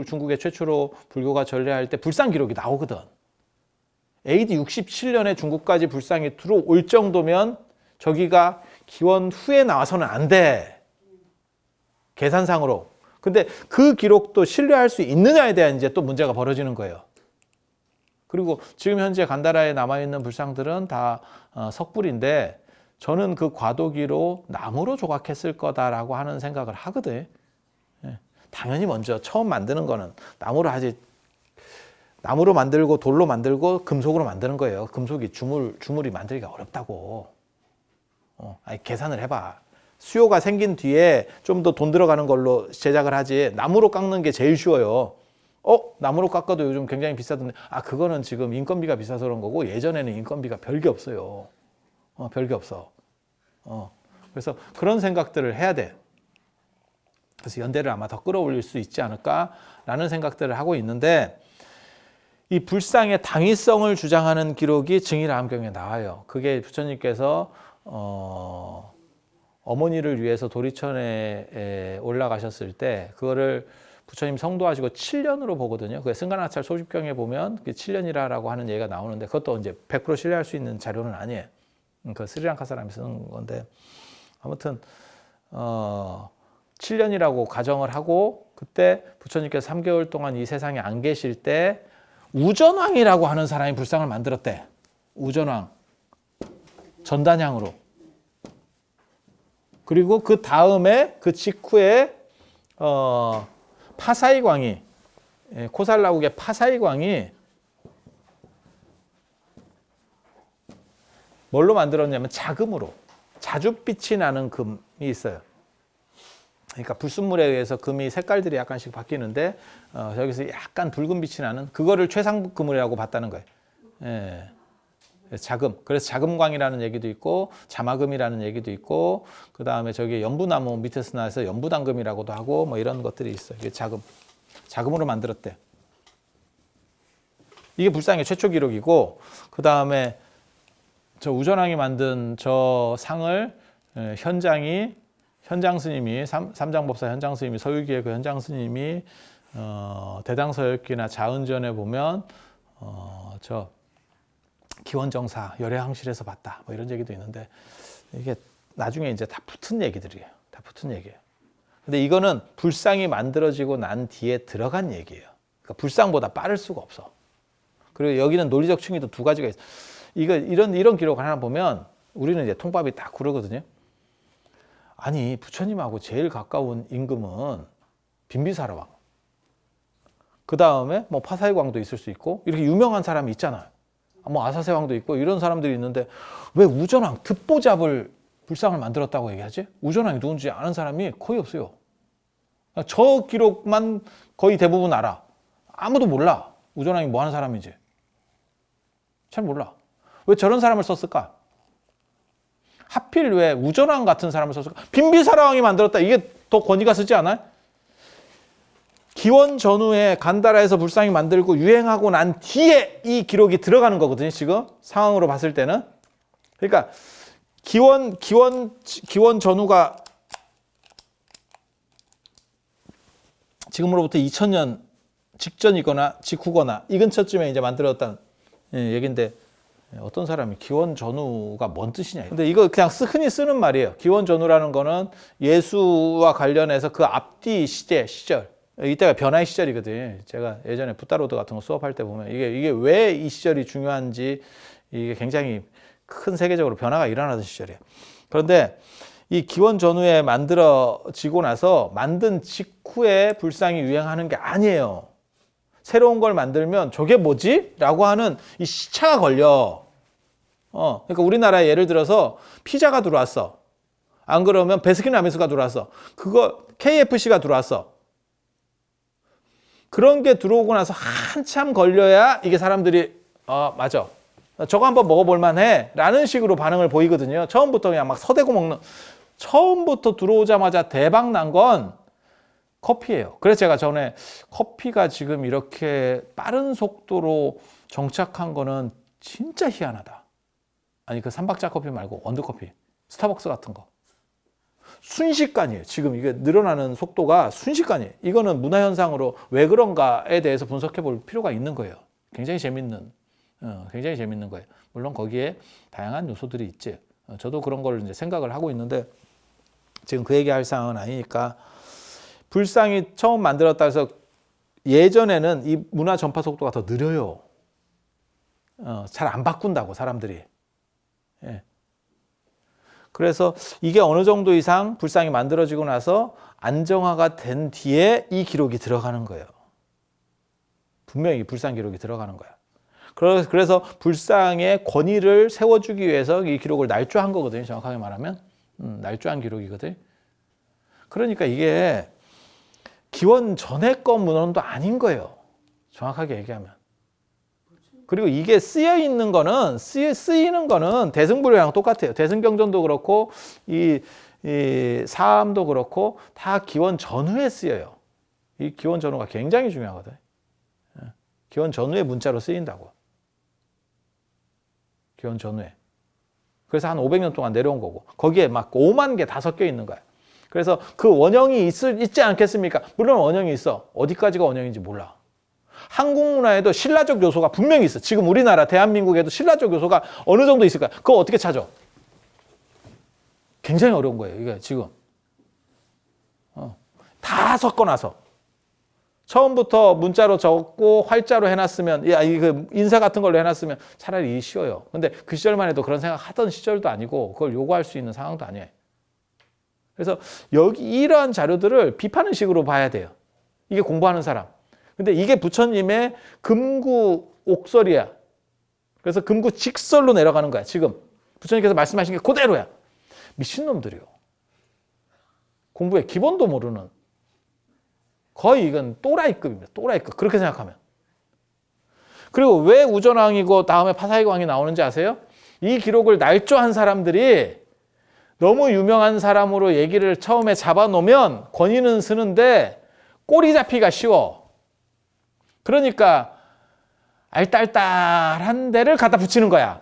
중국에 최초로 불교가 전래할 때 불상 기록이 나오거든. AD 67년에 중국까지 불상이 들어올 정도면 저기가 기원 후에 나와서는 안 돼. 계산상으로. 근데 그 기록도 신뢰할 수 있느냐에 대한 이제 또 문제가 벌어지는 거예요. 그리고 지금 현재 간다라에 남아있는 불상들은 다 석불인데 저는 그 과도기로 나무로 조각했을 거다라고 하는 생각을 하거든. 당연히 먼저 처음 만드는 거는 나무로 하지. 나무로 만들고 돌로 만들고 금속으로 만드는 거예요. 금속이 주물이 만들기가 어렵다고. 아니, 계산을 해봐. 수요가 생긴 뒤에 좀 더 돈 들어가는 걸로 제작을 하지. 나무로 깎는 게 제일 쉬워요. 나무로 깎아도 요즘 굉장히 비싸던데. 그거는 지금 인건비가 비싸서 그런 거고 예전에는 인건비가 별게 없어요. 별게 없어. 그래서 그런 생각들을 해야 돼. 그래서 연대를 아마 더 끌어올릴 수 있지 않을까라는 생각들을 하고 있는데 이 불상의 당위성을 주장하는 기록이 증일암경에 나와요. 그게 부처님께서 어머니를 위해서 도리천에 올라가셨을 때 그거를 부처님 성도하시고 7년으로 보거든요. 그 승가나찰 소집경에 보면 7년이라고 하는 얘기가 나오는데 그것도 이제 100% 신뢰할 수 있는 자료는 아니에요. 그 스리랑카 사람이 쓰는 건데 아무튼 7년이라고 가정을 하고 그때 부처님께서 3개월 동안 이 세상에 안 계실 때 우전왕이라고 하는 사람이 불상을 만들었대. 우전왕. 전단향으로. 그리고 그 다음에 그 직후에 파사이광이 코살라국의 파사이광이 뭘로 만들었냐면 자금으로 자줏빛이 나는 금이 있어요. 그러니까 불순물에 의해서 금이 색깔들이 약간씩 바뀌는데 여기서 약간 붉은 빛이 나는 그거를 최상금이라고 봤다는 거예요. 예. 자금. 그래서 자금광이라는 얘기도 있고 자마금이라는 얘기도 있고 그 다음에 저기 연부나무 밑에서 나서 연부당금이라고도 하고 뭐 이런 것들이 있어요. 이게 자금으로 만들었대. 이게 불상의 최초 기록이고 그 다음에 저 우전왕이 만든 저 상을 현장 스님이 삼장법사 현장 스님이 서유기의 그 현장 스님이 대당서역기나 자은전에 보면 저 기원정사 열애항실에서 봤다 뭐 이런 얘기도 있는데 이게 나중에 이제 다 붙은 얘기들이에요. 다 붙은 얘기예요. 근데 이거는 불상이 만들어지고 난 뒤에 들어간 얘기예요. 그러니까 불상보다 빠를 수가 없어. 그리고 여기는 논리적 층위도 두 가지가 있어. 이런 기록을 하나 보면 우리는 이제 통밥이 딱 구르거든요. 아니 부처님하고 제일 가까운 임금은 빈비사라왕. 그 다음에 뭐 파사이광도 있을 수 있고 이렇게 유명한 사람이 있잖아요. 뭐 아사세왕도 있고 이런 사람들이 있는데 왜 우전왕 듣보잡을 불상을 만들었다고 얘기하지? 우전왕이 누군지 아는 사람이 거의 없어요. 저 기록만 거의 대부분 알아. 아무도 몰라. 우전왕이 뭐 하는 사람인지. 잘 몰라. 왜 저런 사람을 썼을까? 하필 왜 우전왕 같은 사람을 썼을까? 빈비사라왕이 만들었다. 이게 더 권위가 쓰지 않아요? 기원 전후에 간다라에서 불상이 만들고 유행하고 난 뒤에 이 기록이 들어가는 거거든요. 지금 상황으로 봤을 때는. 그러니까 기원 전후가 지금으로부터 2000년 직전이거나 직후거나 이 근처쯤에 이제 만들었다는 얘기인데 어떤 사람이 기원 전후가 뭔 뜻이냐. 근데 이거 그냥 흔히 쓰는 말이에요. 기원 전후라는 거는 예수와 관련해서 그 앞뒤 시절. 이때가 변화의 시절이거든. 제가 예전에 붓다로드 같은 거 수업할 때 보면 이게 왜 이 시절이 중요한지 이게 굉장히 큰 세계적으로 변화가 일어나던 시절이에요. 그런데 이 기원 전후에 만들어지고 나서 만든 직후에 불상이 유행하는 게 아니에요. 새로운 걸 만들면 저게 뭐지? 라고 하는 이 시차가 걸려. 그러니까 우리나라에 예를 들어서 피자가 들어왔어. 안 그러면 베스킨라빈스가 들어왔어. 그거 KFC가 들어왔어. 그런 게 들어오고 나서 한참 걸려야 이게 사람들이 맞아. 저거 한번 먹어볼 만해 라는 식으로 반응을 보이거든요. 처음부터 그냥 막 서대고 먹는 처음부터 들어오자마자 대박 난 건 커피예요. 그래서 제가 전에 커피가 지금 이렇게 빠른 속도로 정착한 거는 진짜 희한하다. 아니 그 삼박자 커피 말고 원두커피. 스타벅스 같은 거. 순식간이에요. 지금 이게 늘어나는 속도가 순식간이에요. 이거는 문화현상으로 왜 그런가에 대해서 분석해 볼 필요가 있는 거예요. 굉장히 재밌는 거예요. 물론 거기에 다양한 요소들이 있지. 저도 그런 걸 이제 생각을 하고 있는데 지금 그 얘기할 상황은 아니니까. 불상이 처음 만들었다 해서 예전에는 이 문화 전파 속도가 더 느려요. 잘 안 바꾼다고 사람들이. 예. 그래서 이게 어느 정도 이상 불상이 만들어지고 나서 안정화가 된 뒤에 이 기록이 들어가는 거예요. 분명히 불상 기록이 들어가는 거야. 그래서 불상의 권위를 세워주기 위해서 이 기록을 날조한 거거든요. 정확하게 말하면. 날조한 기록이거든요. 그러니까 이게 기원 전에 건 문헌도 아닌 거예요. 정확하게 얘기하면. 그리고 이게 쓰이는 거는 대승불교랑 똑같아요. 대승경전도 그렇고 이 사암도 그렇고 다 기원 전후에 쓰여요. 이 기원 전후가 굉장히 중요하거든. 기원 전후에 문자로 쓰인다고. 기원 전후에. 그래서 한 500년 동안 내려온 거고 거기에 막 5만 개 다 섞여 있는 거야. 그래서 그 원형이 있지 않겠습니까? 물론 원형이 있어. 어디까지가 원형인지 몰라. 한국 문화에도 신라적 요소가 분명히 있어. 지금 우리나라 대한민국에도 신라적 요소가 어느 정도 있을 거야. 그거 어떻게 찾아? 굉장히 어려운 거예요. 이게 지금. 다 섞어놔서. 처음부터 문자로 적고 활자로 해놨으면, 야, 이거 인사 같은 걸로 해놨으면 차라리 쉬워요. 근데 그 시절만 해도 그런 생각 하던 시절도 아니고 그걸 요구할 수 있는 상황도 아니에요. 그래서 이러한 자료들을 비판의 식으로 봐야 돼요. 이게 공부하는 사람. 근데 이게 부처님의 금구 옥설이야. 그래서 금구 직설로 내려가는 거야. 지금 부처님께서 말씀하신 게 그대로야. 미친놈들이요. 공부의 기본도 모르는. 거의 이건 또라이급입니다. 또라이급. 그렇게 생각하면. 그리고 왜 우전왕이고 다음에 파사익왕이 나오는지 아세요? 이 기록을 날조한 사람들이 너무 유명한 사람으로 얘기를 처음에 잡아놓으면 권위는 쓰는데 꼬리 잡기가 쉬워. 그러니까 알딸딸한 데를 갖다 붙이는 거야.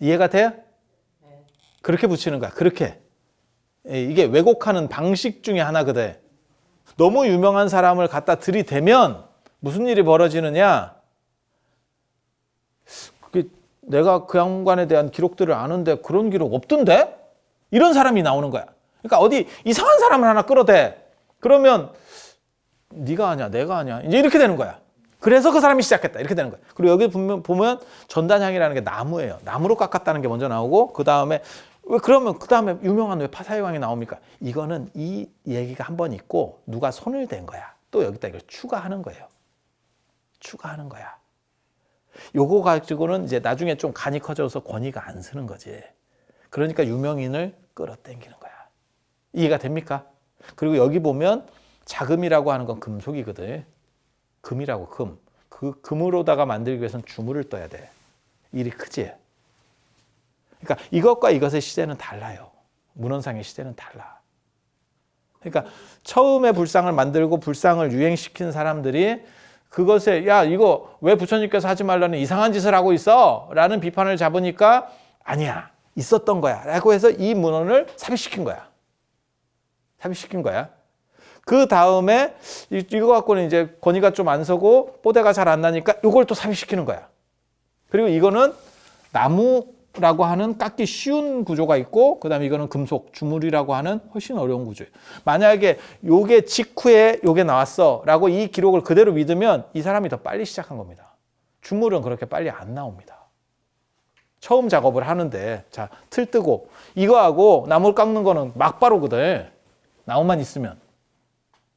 이해가 돼요? 그렇게 붙이는 거야. 그렇게. 이게 왜곡하는 방식 중에 하나거든. 너무 유명한 사람을 갖다 들이대면 무슨 일이 벌어지느냐? 내가 그 양반에 대한 기록들을 아는데 그런 기록 없던데? 이런 사람이 나오는 거야. 그러니까 어디 이상한 사람을 하나 끌어대. 그러면 네가 아냐, 내가 아냐. 이제 이렇게 되는 거야. 그래서 그 사람이 시작했다. 이렇게 되는 거야. 그리고 여기 보면 전단향이라는 게 나무예요. 나무로 깎았다는 게 먼저 나오고 그 다음에 유명한 왜 파사이왕이 나옵니까? 이거는 이 얘기가 한 번 있고 누가 손을 댄 거야. 또 여기다 이걸 추가하는 거예요. 추가하는 거야. 요거 가지고는 이제 나중에 좀 간이 커져서 권위가 안 쓰는 거지. 그러니까 유명인을 끌어당기는 거야. 이해가 됩니까? 그리고 여기 보면 자금이라고 하는 건 금속이거든. 금이라고 금. 그 금으로다가 만들기 위해서는 주물을 떠야 돼. 일이 크지? 그러니까 이것과 이것의 시대는 달라요. 문헌상의 시대는 달라. 그러니까 처음에 불상을 만들고 불상을 유행시킨 사람들이 그것에 야 이거 왜 부처님께서 하지 말라는 이상한 짓을 하고 있어? 라는 비판을 잡으니까 아니야. 있었던 거야. 라고 해서 이 문헌을 삽입시킨 거야. 삽입시킨 거야. 그 다음에 이거 갖고는 이제 권위가 좀 안 서고 뽀대가 잘 안 나니까 이걸 또 삽입시키는 거야. 그리고 이거는 나무라고 하는 깎기 쉬운 구조가 있고 그 다음에 이거는 금속, 주물이라고 하는 훨씬 어려운 구조예요. 만약에 요게 직후에 요게 나왔어 라고 이 기록을 그대로 믿으면 이 사람이 더 빨리 시작한 겁니다. 주물은 그렇게 빨리 안 나옵니다. 처음 작업을 하는데 자, 틀 뜨고 이거하고 나무를 깎는 거는 막바로거든. 나무만 있으면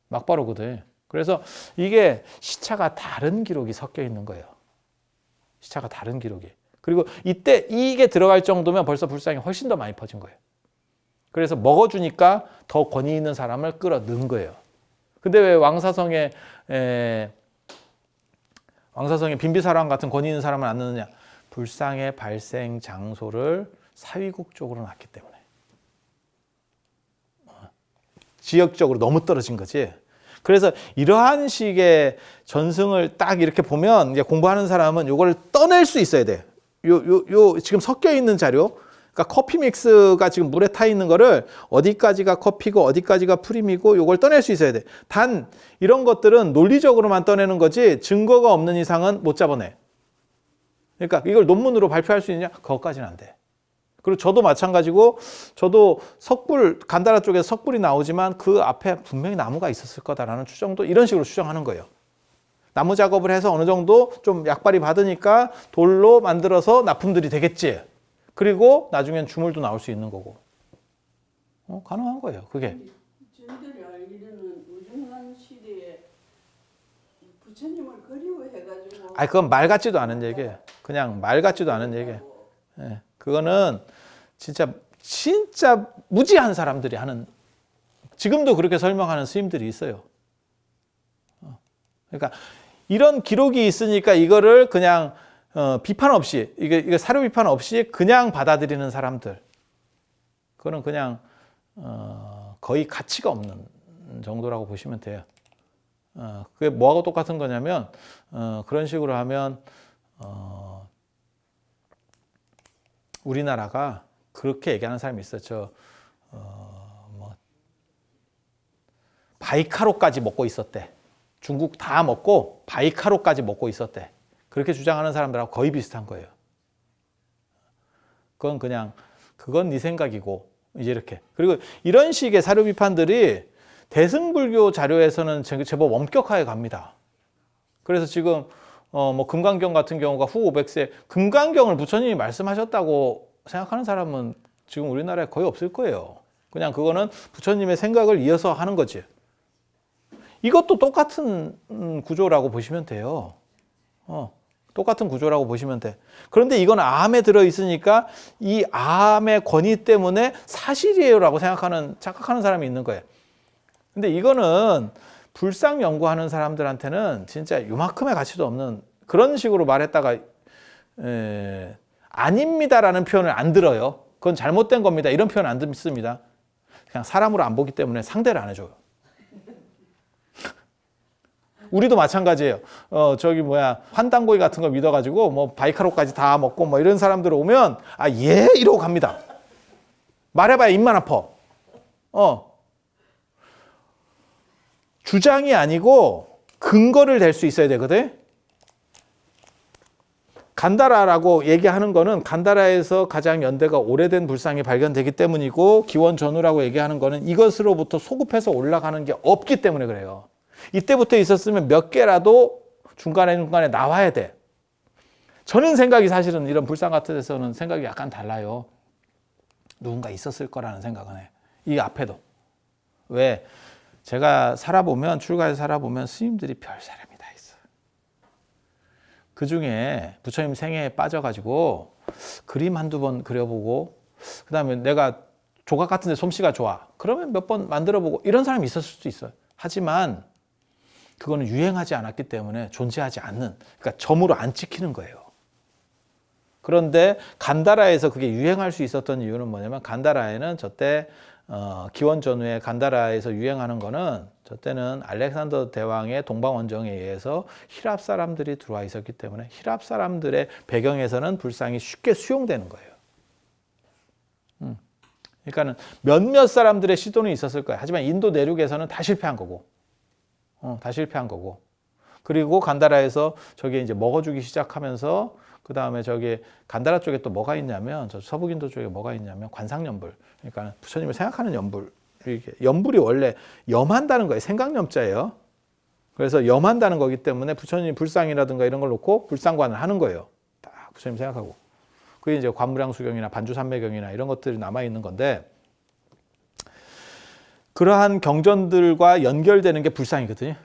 막바로거든. 그래서 이게 시차가 다른 기록이 섞여 있는 거예요. 시차가 다른 기록이. 그리고 이때 이게 들어갈 정도면 벌써 불상이 훨씬 더 많이 퍼진 거예요. 그래서 먹어주니까 더 권위 있는 사람을 끌어넣은 거예요. 근데 왜 왕사성에 빈비사랑 같은 권위 있는 사람을 안 넣느냐? 불상의 발생 장소를 사위국 쪽으로 놨기 때문에. 지역적으로 너무 떨어진 거지. 그래서 이러한 식의 전승을 딱 이렇게 보면 이제 공부하는 사람은 이걸 떠낼 수 있어야 돼. 요 지금 섞여 있는 자료, 그러니까 커피 믹스가 지금 물에 타 있는 거를 어디까지가 커피고 어디까지가 프림이고 요걸 떠낼 수 있어야 돼. 단 이런 것들은 논리적으로만 떠내는 거지 증거가 없는 이상은 못 잡아내. 그러니까 이걸 논문으로 발표할 수 있느냐? 그것까지는 안 돼. 그리고 저도 마찬가지고 저도 석불 간다라 쪽에서 석불이 나오지만 그 앞에 분명히 나무가 있었을 거다라는 추정도 이런 식으로 추정하는 거예요. 나무 작업을 해서 어느 정도 좀 약발이 받으니까 돌로 만들어서 납품들이 되겠지. 그리고 나중엔 주물도 나올 수 있는 거고. 가능한 거예요. 그게. 저희들이 알기로는 우중란 시대에 부처님을 그리워해가지고. 아니 그건 말 같지도 않은 얘기예요. 그냥 말 같지도 않은 얘기예요. 예, 그거는 진짜 무지한 사람들이 하는. 지금도 그렇게 설명하는 스님들이 있어요. 그러니까 이런 기록이 있으니까 이거를 그냥 비판 없이 이게 사료 비판 없이 그냥 받아들이는 사람들. 그거는 그냥 거의 가치가 없는 정도라고 보시면 돼요. 그게 뭐하고 똑같은 거냐면 그런 식으로 하면 우리나라가 그렇게 얘기하는 사람이 있었죠. 바이카로까지 먹고 있었대. 중국 다 먹고 바이카로까지 먹고 있었대. 그렇게 주장하는 사람들하고 거의 비슷한 거예요. 그건 네 생각이고 이제 이렇게. 그리고 이런 식의 사료 비판들이 대승불교 자료에서는 제법 엄격하게 갑니다. 그래서 지금 뭐 금강경 같은 경우가 후 500세 금강경을 부처님이 말씀하셨다고 생각하는 사람은 지금 우리나라에 거의 없을 거예요. 그냥 그거는 부처님의 생각을 이어서 하는 거지. 이것도 똑같은 구조라고 보시면 돼요. 똑같은 구조라고 보시면 돼. 그런데 이건 암에 들어있으니까 이 암의 권위 때문에 사실이에요라고 착각하는 사람이 있는 거예요. 근데 이거는 불상 연구하는 사람들한테는 진짜 요만큼의 가치도 없는 그런 식으로 말했다가 아닙니다라는 표현을 안 들어요. 그건 잘못된 겁니다. 이런 표현 안 듣습니다. 그냥 사람으로 안 보기 때문에 상대를 안 해줘요. 우리도 마찬가지예요. 환단고기 같은 거 믿어가지고 뭐 바이카로까지 다 먹고 뭐 이런 사람들 오면 예 이러고 갑니다. 말해봐야 입만 아파. 주장이 아니고 근거를 댈 수 있어야 되거든. 간다라라고 얘기하는 거는 간다라에서 가장 연대가 오래된 불상이 발견되기 때문이고 기원전후라고 얘기하는 거는 이것으로부터 소급해서 올라가는 게 없기 때문에 그래요. 이때부터 있었으면 몇 개라도 중간에 나와야 돼. 저는 생각이 사실은 이런 불상 같은 데서는 생각이 약간 달라요. 누군가 있었을 거라는 생각은 해. 이 앞에도. 왜? 제가 출가해서 살아보면 스님들이 별 사람이 다 있어요. 그 중에 부처님 생애에 빠져가지고 그림 한두 번 그려보고 그 다음에 내가 조각 같은 데 솜씨가 좋아. 그러면 몇 번 만들어보고 이런 사람이 있었을 수도 있어요. 하지만 그거는 유행하지 않았기 때문에 존재하지 않는, 그러니까 점으로 안 찍히는 거예요. 그런데 간다라에서 그게 유행할 수 있었던 이유는 뭐냐면 간다라에는 저때 기원 전후에 간다라에서 유행하는 거는 저때는 알렉산더 대왕의 동방원정에 의해서 히랍 사람들이 들어와 있었기 때문에 히랍 사람들의 배경에서는 불상이 쉽게 수용되는 거예요. 그러니까는 몇몇 사람들의 시도는 있었을 거예요. 하지만 인도 내륙에서는 다 실패한 거고. 그리고 간다라에서 저게 이제 먹어주기 시작하면서 그 다음에 저기 간다라 쪽에 또 뭐가 있냐면 저 서북인도 쪽에 뭐가 있냐면 관상연불. 그러니까 부처님을 생각하는 연불. 연불이 원래 염한다는 거예요. 생각염자예요. 그래서 염한다는 거기 때문에 부처님 불상이라든가 이런 걸 놓고 불상관을 하는 거예요. 딱 부처님 생각하고. 그게 이제 관무량수경이나 반주산매경이나 이런 것들이 남아 있는 건데. 그러한 경전들과 연결되는 게 불상이거든요.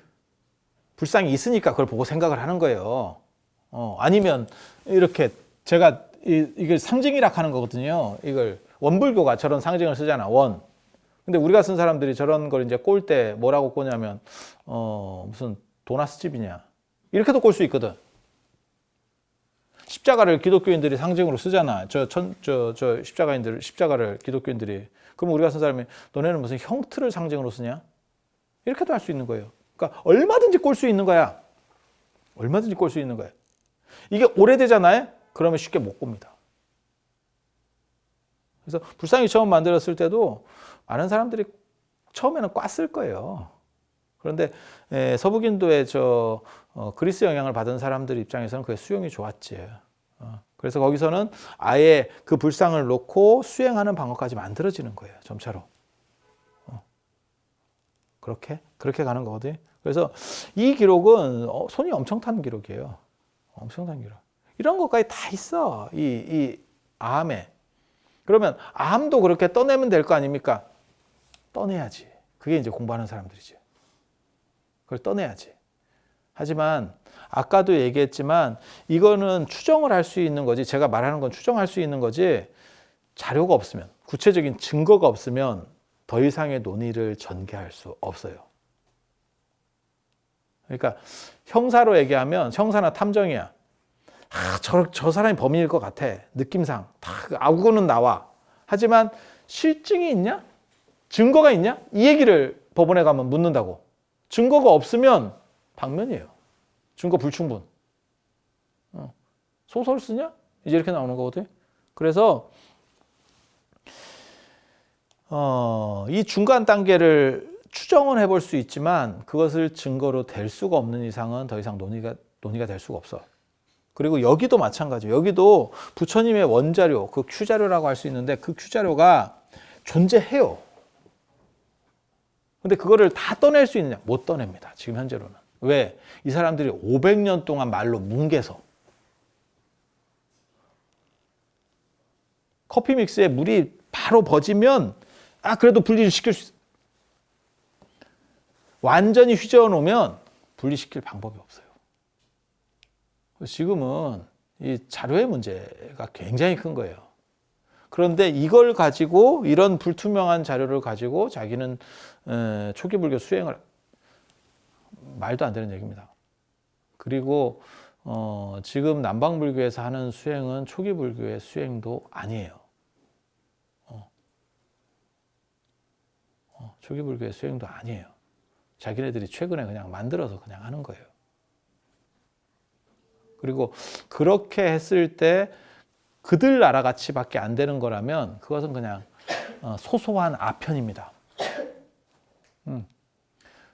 불상이 있으니까 그걸 보고 생각을 하는 거예요. 아니면 이렇게 제가 이걸 상징이라 하는 거거든요. 이걸 원불교가 저런 상징을 쓰잖아. 원. 근데 우리가 쓴 사람들이 저런 걸 이제 꼴 때 뭐라고 꼬냐면 무슨 도나스집이냐. 이렇게도 꼴 수 있거든. 십자가를 기독교인들이 상징으로 쓰잖아. 저 십자가를 기독교인들이. 그럼 우리가 쓴 사람이 너네는 무슨 형틀을 상징으로 쓰냐? 이렇게도 할 수 있는 거예요. 그러니까 얼마든지 꼴 수 있는 거야. 얼마든지 꼴 수 있는 거야. 이게 오래되잖아요? 그러면 쉽게 못 봅니다. 그래서 불상이 처음 만들었을 때도 많은 사람들이 처음에는 꽈쓸 거예요. 그런데 서북인도의 그리스 영향을 받은 사람들 입장에서는 그게 수용이 좋았지. 그래서 거기서는 아예 그 불상을 놓고 수행하는 방법까지 만들어지는 거예요. 점차로. 그렇게 가는 거거든요. 그래서 이 기록은 손이 엄청 타는 기록이에요. 엄청 타는 기록. 이런 것까지 다 있어. 이 아함에. 그러면 아함도 그렇게 떠내면 될 거 아닙니까? 떠내야지. 그게 이제 공부하는 사람들이지. 그걸 떠내야지. 하지만 아까도 얘기했지만 이거는 추정을 할 수 있는 거지. 제가 말하는 건 추정할 수 있는 거지. 자료가 없으면, 구체적인 증거가 없으면 더 이상의 논의를 전개할 수 없어요. 그러니까 형사로 얘기하면 형사나 탐정이야. 저 사람이 범인일 것 같아. 느낌상. 다 아우고는 나와. 하지만 실증이 있냐? 증거가 있냐? 이 얘기를 법원에 가면 묻는다고. 증거가 없으면 방면이에요. 증거 불충분. 소설 쓰냐? 이제 이렇게 나오는 거거든요. 그래서 이 중간 단계를 추정은 해볼 수 있지만 그것을 증거로 될 수가 없는 이상은 더 이상 논의가 될 수가 없어. 그리고 여기도 마찬가지예요. 여기도 부처님의 원자료, 그 Q자료라고 할 수 있는데 그 Q자료가 존재해요. 근데 그거를 다 떠낼 수 있느냐? 못 떠냅니다. 지금 현재로는. 왜? 이 사람들이 500년 동안 말로 뭉개서 커피 믹스에 물이 바로 버지면 그래도 분리를 시킬 수 있어. 완전히 휘저어 놓으면 분리시킬 방법이 없어요. 지금은 이 자료의 문제가 굉장히 큰 거예요. 그런데 이걸 가지고 이런 불투명한 자료를 가지고 자기는 초기 불교 수행을 말도 안 되는 얘기입니다. 그리고 지금 남방불교에서 하는 수행은 초기 불교의 수행도 아니에요. 초기 불교의 수행도 아니에요. 자기네들이 최근에 그냥 만들어서 그냥 하는 거예요. 그리고 그렇게 했을 때 그들 나라같이밖에 안 되는 거라면 그것은 그냥 소소한 아편입니다.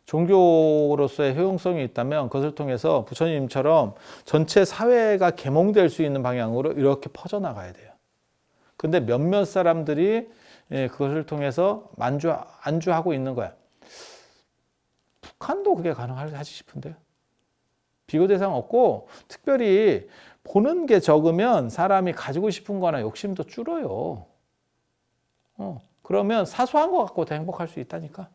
종교로서의 효용성이 있다면 그것을 통해서 부처님처럼 전체 사회가 계몽될 수 있는 방향으로 이렇게 퍼져나가야 돼요. 근데 몇몇 사람들이 그것을 통해서 안주하고 있는 거야. 북한도 그게 가능하지 싶은데요. 비교 대상 없고 특별히 보는 게 적으면 사람이 가지고 싶은 거나 욕심도 줄어요. 그러면 사소한 거 갖고도 행복할 수 있다니까.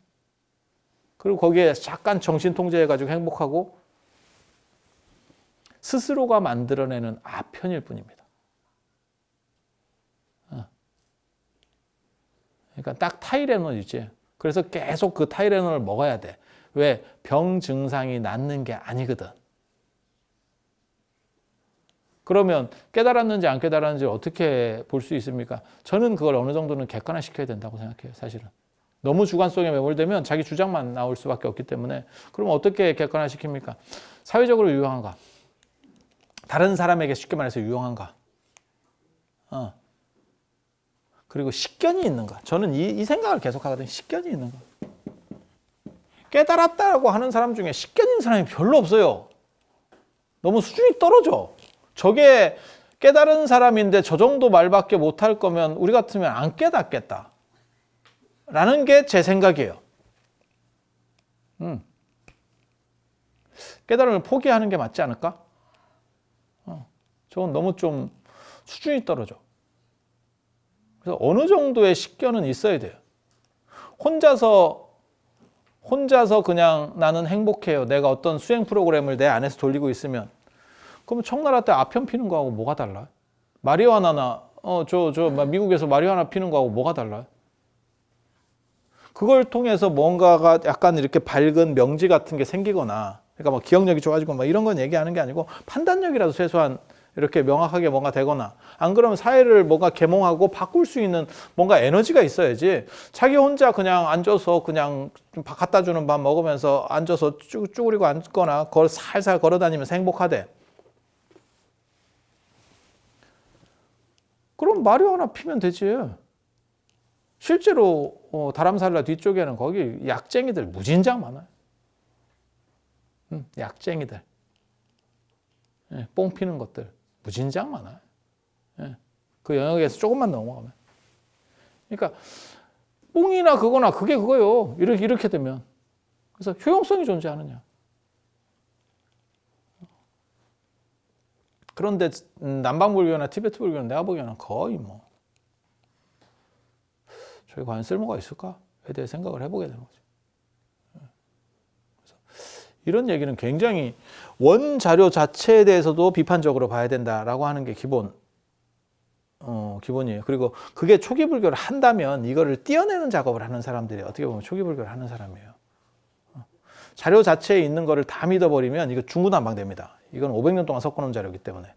그리고 거기에 잠깐 정신 통제해가지고 행복하고 스스로가 만들어내는 아편일 뿐입니다. 그러니까 딱 타이레놀 있지. 그래서 계속 그 타이레놀을 먹어야 돼. 왜? 병 증상이 낫는 게 아니거든. 그러면 깨달았는지 안 깨달았는지 어떻게 볼 수 있습니까? 저는 그걸 어느 정도는 객관화시켜야 된다고 생각해요. 사실은. 너무 주관 속에 매몰되면 자기 주장만 나올 수밖에 없기 때문에 그러면 어떻게 객관화시킵니까? 사회적으로 유용한가? 다른 사람에게 쉽게 말해서 유용한가? 그리고 식견이 있는가? 저는 이 생각을 계속 하거든요. 식견이 있는가? 깨달았다고 하는 사람 중에 식견 있는 사람이 별로 없어요. 너무 수준이 떨어져. 저게 깨달은 사람인데 저 정도 말밖에 못할 거면 우리 같으면 안 깨닫겠다. 라는 게 제 생각이에요. 깨달음을 포기하는 게 맞지 않을까? 저건 너무 좀 수준이 떨어져. 그래서 어느 정도의 식견은 있어야 돼요. 혼자서 그냥 나는 행복해요. 내가 어떤 수행 프로그램을 내 안에서 돌리고 있으면 그러면 청나라 때 아편 피는 거하고 뭐가 달라요? 마리화나나 미국에서 마리화나 피는 거하고 뭐가 달라요? 그걸 통해서 뭔가가 약간 이렇게 밝은 명지 같은 게 생기거나 그러니까 막 기억력이 좋아지고 막 이런 건 얘기하는 게 아니고 판단력이라도 최소한 이렇게 명확하게 뭔가 되거나 안 그러면 사회를 뭔가 계몽하고 바꿀 수 있는 뭔가 에너지가 있어야지 자기 혼자 그냥 앉아서 그냥 좀 갖다 주는 밥 먹으면서 앉아서 쭈그리고 앉거나 살살 걸어 다니면서 행복하대. 그럼 마리화나 피면 되지. 실제로 다람살라 뒤쪽에는 거기 약쟁이들 무진장 많아요. 약쟁이들. 예, 뽕 피는 것들 무진장 많아요. 예, 그 영역에서 조금만 넘어가면. 그러니까 뽕이나 그거나 그게 그거요. 이렇게 되면. 그래서 효용성이 존재하느냐. 그런데 남방불교나 티베트 불교는 내가 보기에는 거의 뭐 저게 과연 쓸모가 있을까에 대해 생각을 해보게 되는 거죠. 그래서 이런 얘기는 굉장히 원자료 자체에 대해서도 비판적으로 봐야 된다라고 하는 게 기본이에요. 그리고 그게 초기 불교를 한다면 이거를 띄어내는 작업을 하는 사람들이 어떻게 보면 초기 불교를 하는 사람이에요. 자료 자체에 있는 거를 다 믿어버리면 이거 중구난방됩니다. 이건 500년 동안 섞어놓은 자료이기 때문에.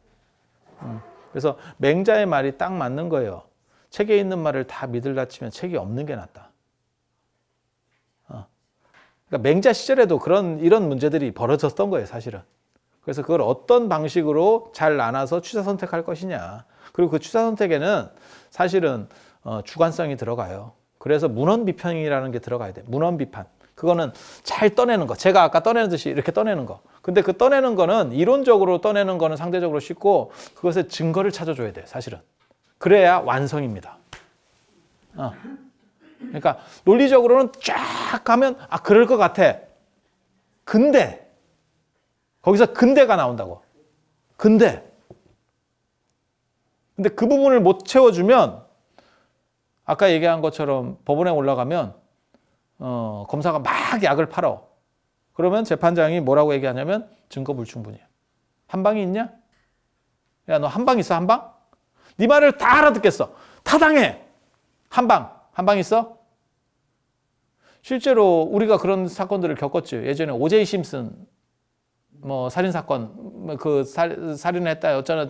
그래서 맹자의 말이 딱 맞는 거예요. 책에 있는 말을 다 믿으려 치면 책이 없는 게 낫다. 그러니까 맹자 시절에도 이런 문제들이 벌어졌던 거예요, 사실은. 그래서 그걸 어떤 방식으로 잘 나눠서 취사 선택할 것이냐. 그리고 그 취사 선택에는 사실은 주관성이 들어가요. 그래서 문헌 비판이라는 게 들어가야 돼. 문헌 비판. 그거는 잘 떠내는 거. 제가 아까 떠내는 듯이 이렇게 떠내는 거. 근데 그 떠내는 거는 이론적으로 떠내는 거는 상대적으로 쉽고 그것의 증거를 찾아줘야 돼, 사실은. 그래야 완성입니다. 그러니까 논리적으로는 쫙 가면 그럴 것 같아. 근데 거기서 근데가 나온다고. 근데 그 부분을 못 채워주면 아까 얘기한 것처럼 법원에 올라가면 검사가 막 약을 팔어. 그러면 재판장이 뭐라고 얘기하냐면 증거 불충분이야. 한 방이 있냐? 야, 너 한 방 있어, 한 방? 네 말을 다 알아듣겠어. 타당해. 한 방 있어? 실제로 우리가 그런 사건들을 겪었죠. 예전에 오제이 심슨 살인 사건, 살인을 했다, 어쩌나.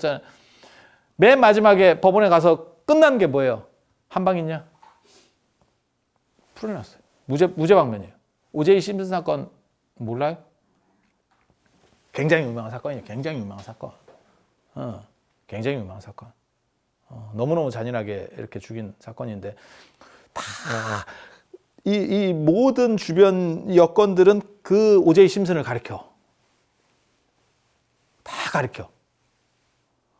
맨 마지막에 법원에 가서 끝난 게 뭐예요? 한 방 있냐? 풀어놨어요. 무죄 방면이에요. 오제이 심슨 사건 몰라요? 굉장히 유명한 사건이에요. 굉장히 유명한 사건. 굉장히 유명한 사건. 너무너무 잔인하게 이렇게 죽인 사건인데 이 모든 주변 여건들은 그 오제이 심슨을 가리켜. 다 가리켜.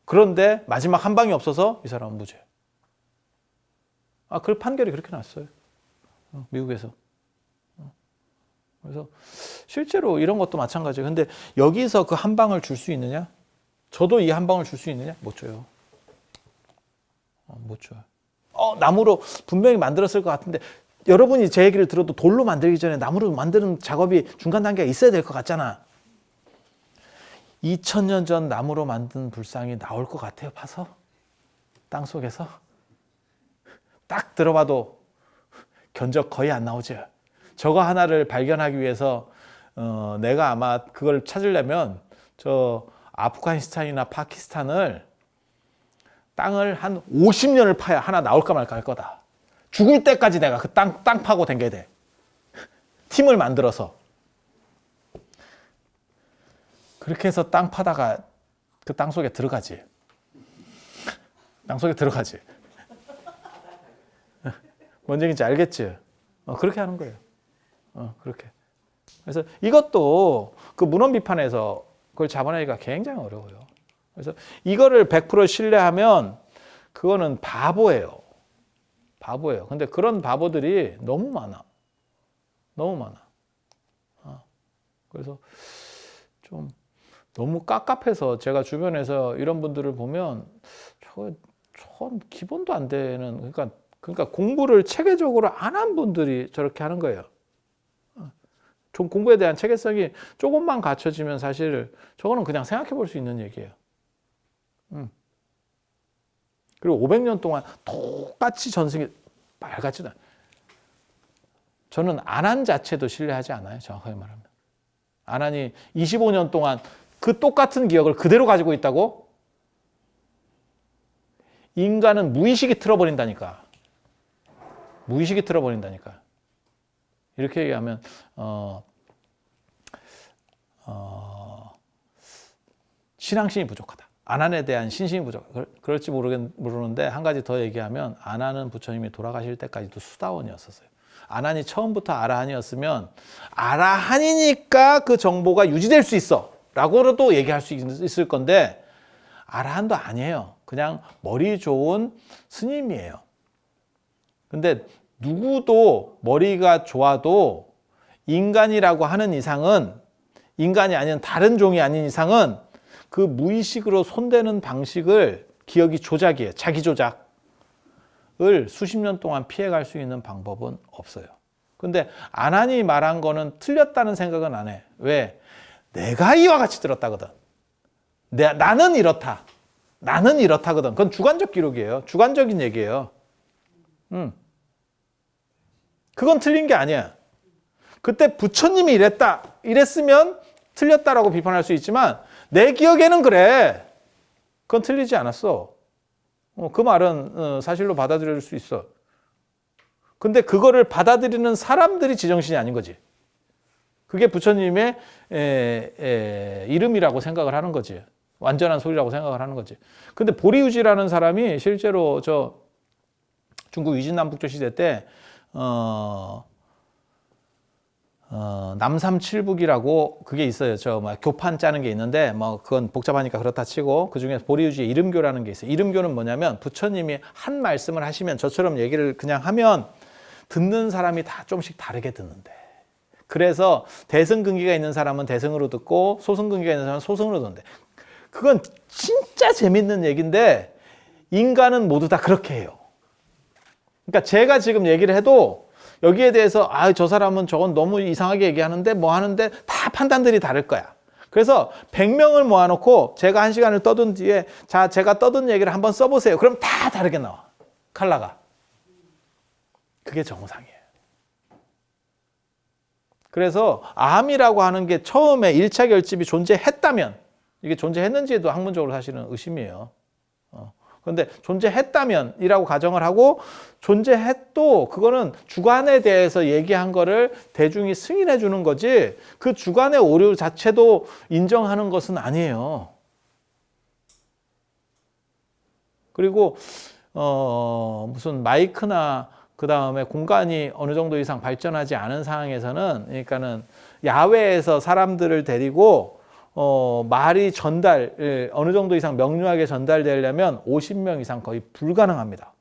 그런데 마지막 한 방이 없어서 이 사람은 무죄. 그 판결이 그렇게 났어요. 미국에서. 그래서 실제로 이런 것도 마찬가지예요. 근데 여기서 그 한 방을 줄 수 있느냐? 저도 이 한 방을 줄 수 있느냐? 못 줘요. 못 줘요. 나무로 분명히 만들었을 것 같은데 여러분이 제 얘기를 들어도 돌로 만들기 전에 나무로 만드는 작업이 중간 단계가 있어야 될 것 같잖아. 2000년 전 나무로 만든 불상이 나올 것 같아요, 파서? 땅속에서? 딱 들어봐도 견적 거의 안 나오죠. 저거 하나를 발견하기 위해서 내가 아마 그걸 찾으려면 저 아프가니스탄이나 파키스탄을 땅을 한 50년을 파야 하나 나올까 말까 할 거다. 죽을 때까지 내가 그 땅 파고 댕겨야 돼. 팀을 만들어서. 그렇게 해서 땅 파다가 그 땅 속에 들어가지. 땅 속에 들어가지. 뭔 얘기인지 알겠지? 그렇게 하는 거예요. 그렇게. 그래서 이것도 그 문헌 비판에서 그걸 잡아내기가 굉장히 어려워요. 그래서 이거를 100% 신뢰하면 그거는 바보예요. 바보예요. 근데 그런 바보들이 너무 많아. 너무 많아. 그래서 좀 너무 깝깝해서 제가 주변에서 이런 분들을 보면 전 기본도 안 되는, 그러니까 공부를 체계적으로 안 한 분들이 저렇게 하는 거예요. 좀 공부에 대한 체계성이 조금만 갖춰지면 사실 저거는 그냥 생각해 볼 수 있는 얘기예요. 그리고 500년 동안 똑같이 전승이 말같지도 않아요. 저는 안한 자체도 신뢰하지 않아요. 정확하게 말하면. 안한이 25년 동안 그 똑같은 기억을 그대로 가지고 있다고? 인간은 무의식이 틀어버린다니까. 무의식이 틀어버린다니까. 이렇게 얘기하면 신앙심이 부족하다. 아난에 대한 신심이 부족. 그럴지 모르는데 한 가지 더 얘기하면 아난은 부처님이 돌아가실 때까지도 수다원이었었어요. 아난이 처음부터 아라한이었으면 아라한이니까 그 정보가 유지될 수 있어 라고도 얘기할 수 있을 건데 아라한도 아니에요. 그냥 머리 좋은 스님이에요. 근데 누구도 머리가 좋아도 인간이라고 하는 이상은, 인간이 아닌 다른 종이 아닌 이상은 그 무의식으로 손대는 방식을, 기억이 조작이에요. 자기 조작을 수십 년 동안 피해갈 수 있는 방법은 없어요. 근데 아난이 말한 거는 틀렸다는 생각은 안 해. 왜? 내가 이와 같이 들었다거든. 나는 이렇다. 나는 이렇다거든. 그건 주관적 기록이에요. 주관적인 얘기예요. 그건 틀린 게 아니야. 그때 부처님이 이랬으면 틀렸다라고 비판할 수 있지만 내 기억에는 그래. 그건 틀리지 않았어. 그 말은 사실로 받아들여질 수 있어. 근데 그거를 받아들이는 사람들이 지정신이 아닌 거지. 그게 부처님의 이름이라고 생각을 하는 거지. 완전한 소리라고 생각을 하는 거지. 근데 보리유지라는 사람이 실제로 저 중국 위진남북조 시대 때 남삼칠북이라고 그게 있어요. 저 교판 짜는 게 있는데 그건 복잡하니까 그렇다 치고 그 중에 보리유지의 이름교라는 게 있어요. 이름교는 뭐냐면 부처님이 한 말씀을 하시면 저처럼 얘기를 그냥 하면 듣는 사람이 다 좀씩 다르게 듣는데. 그래서 대승근기가 있는 사람은 대승으로 듣고 소승근기가 있는 사람은 소승으로 듣는데. 그건 진짜 재밌는 얘기인데 인간은 모두 다 그렇게 해요. 그러니까 제가 지금 얘기를 해도 여기에 대해서 저 사람은 저건 너무 이상하게 얘기하는데 뭐 하는데 다 판단들이 다를 거야. 그래서 100명을 모아놓고 제가 1시간을 떠든 뒤에 자, 제가 떠든 얘기를 한번 써보세요. 그럼 다 다르게 나와. 컬러가. 그게 정상이에요. 그래서 암이라고 하는 게 처음에 1차 결집이 존재했다면, 이게 존재했는지도 학문적으로 사실은 의심이에요. 그런데 존재했다면이라고 가정을 하고 존재했도 그거는 주관에 대해서 얘기한 거를 대중이 승인해 주는 거지 그 주관의 오류 자체도 인정하는 것은 아니에요. 그리고 무슨 마이크나 그 다음에 공간이 어느 정도 이상 발전하지 않은 상황에서는 그러니까는 야외에서 사람들을 데리고 말이 어느 정도 이상 명료하게 전달되려면 50명 이상 거의 불가능합니다.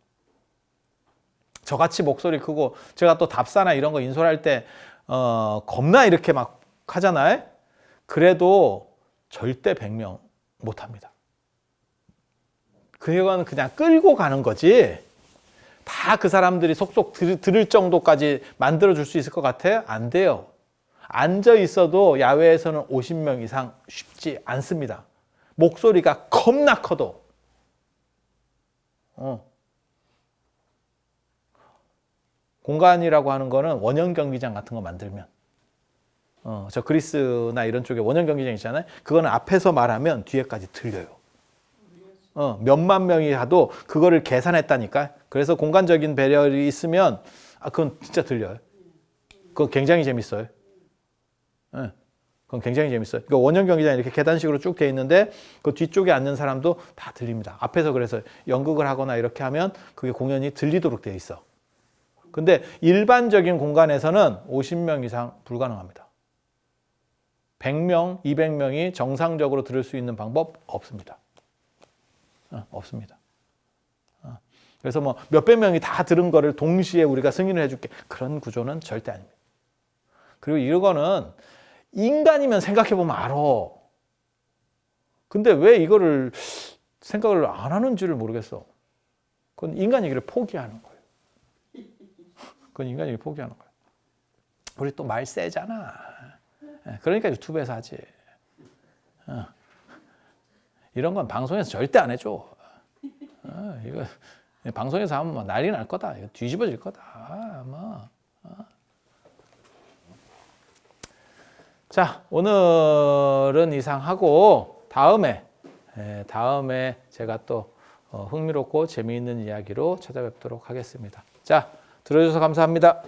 저같이 목소리 크고 제가 또 답사나 이런 거 인솔할 때 겁나 이렇게 막 하잖아요. 그래도 절대 100명 못합니다. 그건 그냥 끌고 가는 거지 다 그 사람들이 속속 들을 정도까지 만들어줄 수 있을 것 같아요? 안 돼요. 앉아 있어도 야외에서는 50명 이상 쉽지 않습니다. 목소리가 겁나 커도. 공간이라고 하는 거는 원형 경기장 같은 거 만들면 저 그리스나 이런 쪽에 원형 경기장 있잖아요. 그거는 앞에서 말하면 뒤에까지 들려요. 몇만 명이 가도 그거를 계산했다니까. 그래서 공간적인 배열이 있으면 그건 진짜 들려요. 그건 굉장히 재밌어요. 그건 굉장히 재밌어요. 그러니까 원형 경기장이 이렇게 계단식으로 쭉 돼 있는데 그 뒤쪽에 앉는 사람도 다 들립니다. 앞에서 그래서 연극을 하거나 이렇게 하면 그게 공연이 들리도록 돼 있어. 근데 일반적인 공간에서는 50명 이상 불가능합니다. 100명, 200명이 정상적으로 들을 수 있는 방법 없습니다. 없습니다. 그래서 뭐 몇백 명이 다 들은 거를 동시에 우리가 승인을 해줄게. 그런 구조는 절대 아닙니다. 그리고 이거는 인간이면 생각해보면 알아. 근데 왜 이거를 생각을 안 하는지를 모르겠어. 그건 인간 얘기를 포기하는 거예요. 그건 인간 얘기를 포기하는 거예요. 우리 또 말 세잖아. 그러니까 유튜브에서 하지. 이런 건 방송에서 절대 안 해줘. 이거 방송에서 하면 뭐 난리 날 거다. 이거 뒤집어질 거다. 자, 오늘은 이상하고 다음에 제가 또 흥미롭고 재미있는 이야기로 찾아뵙도록 하겠습니다. 자, 들어주셔서 감사합니다.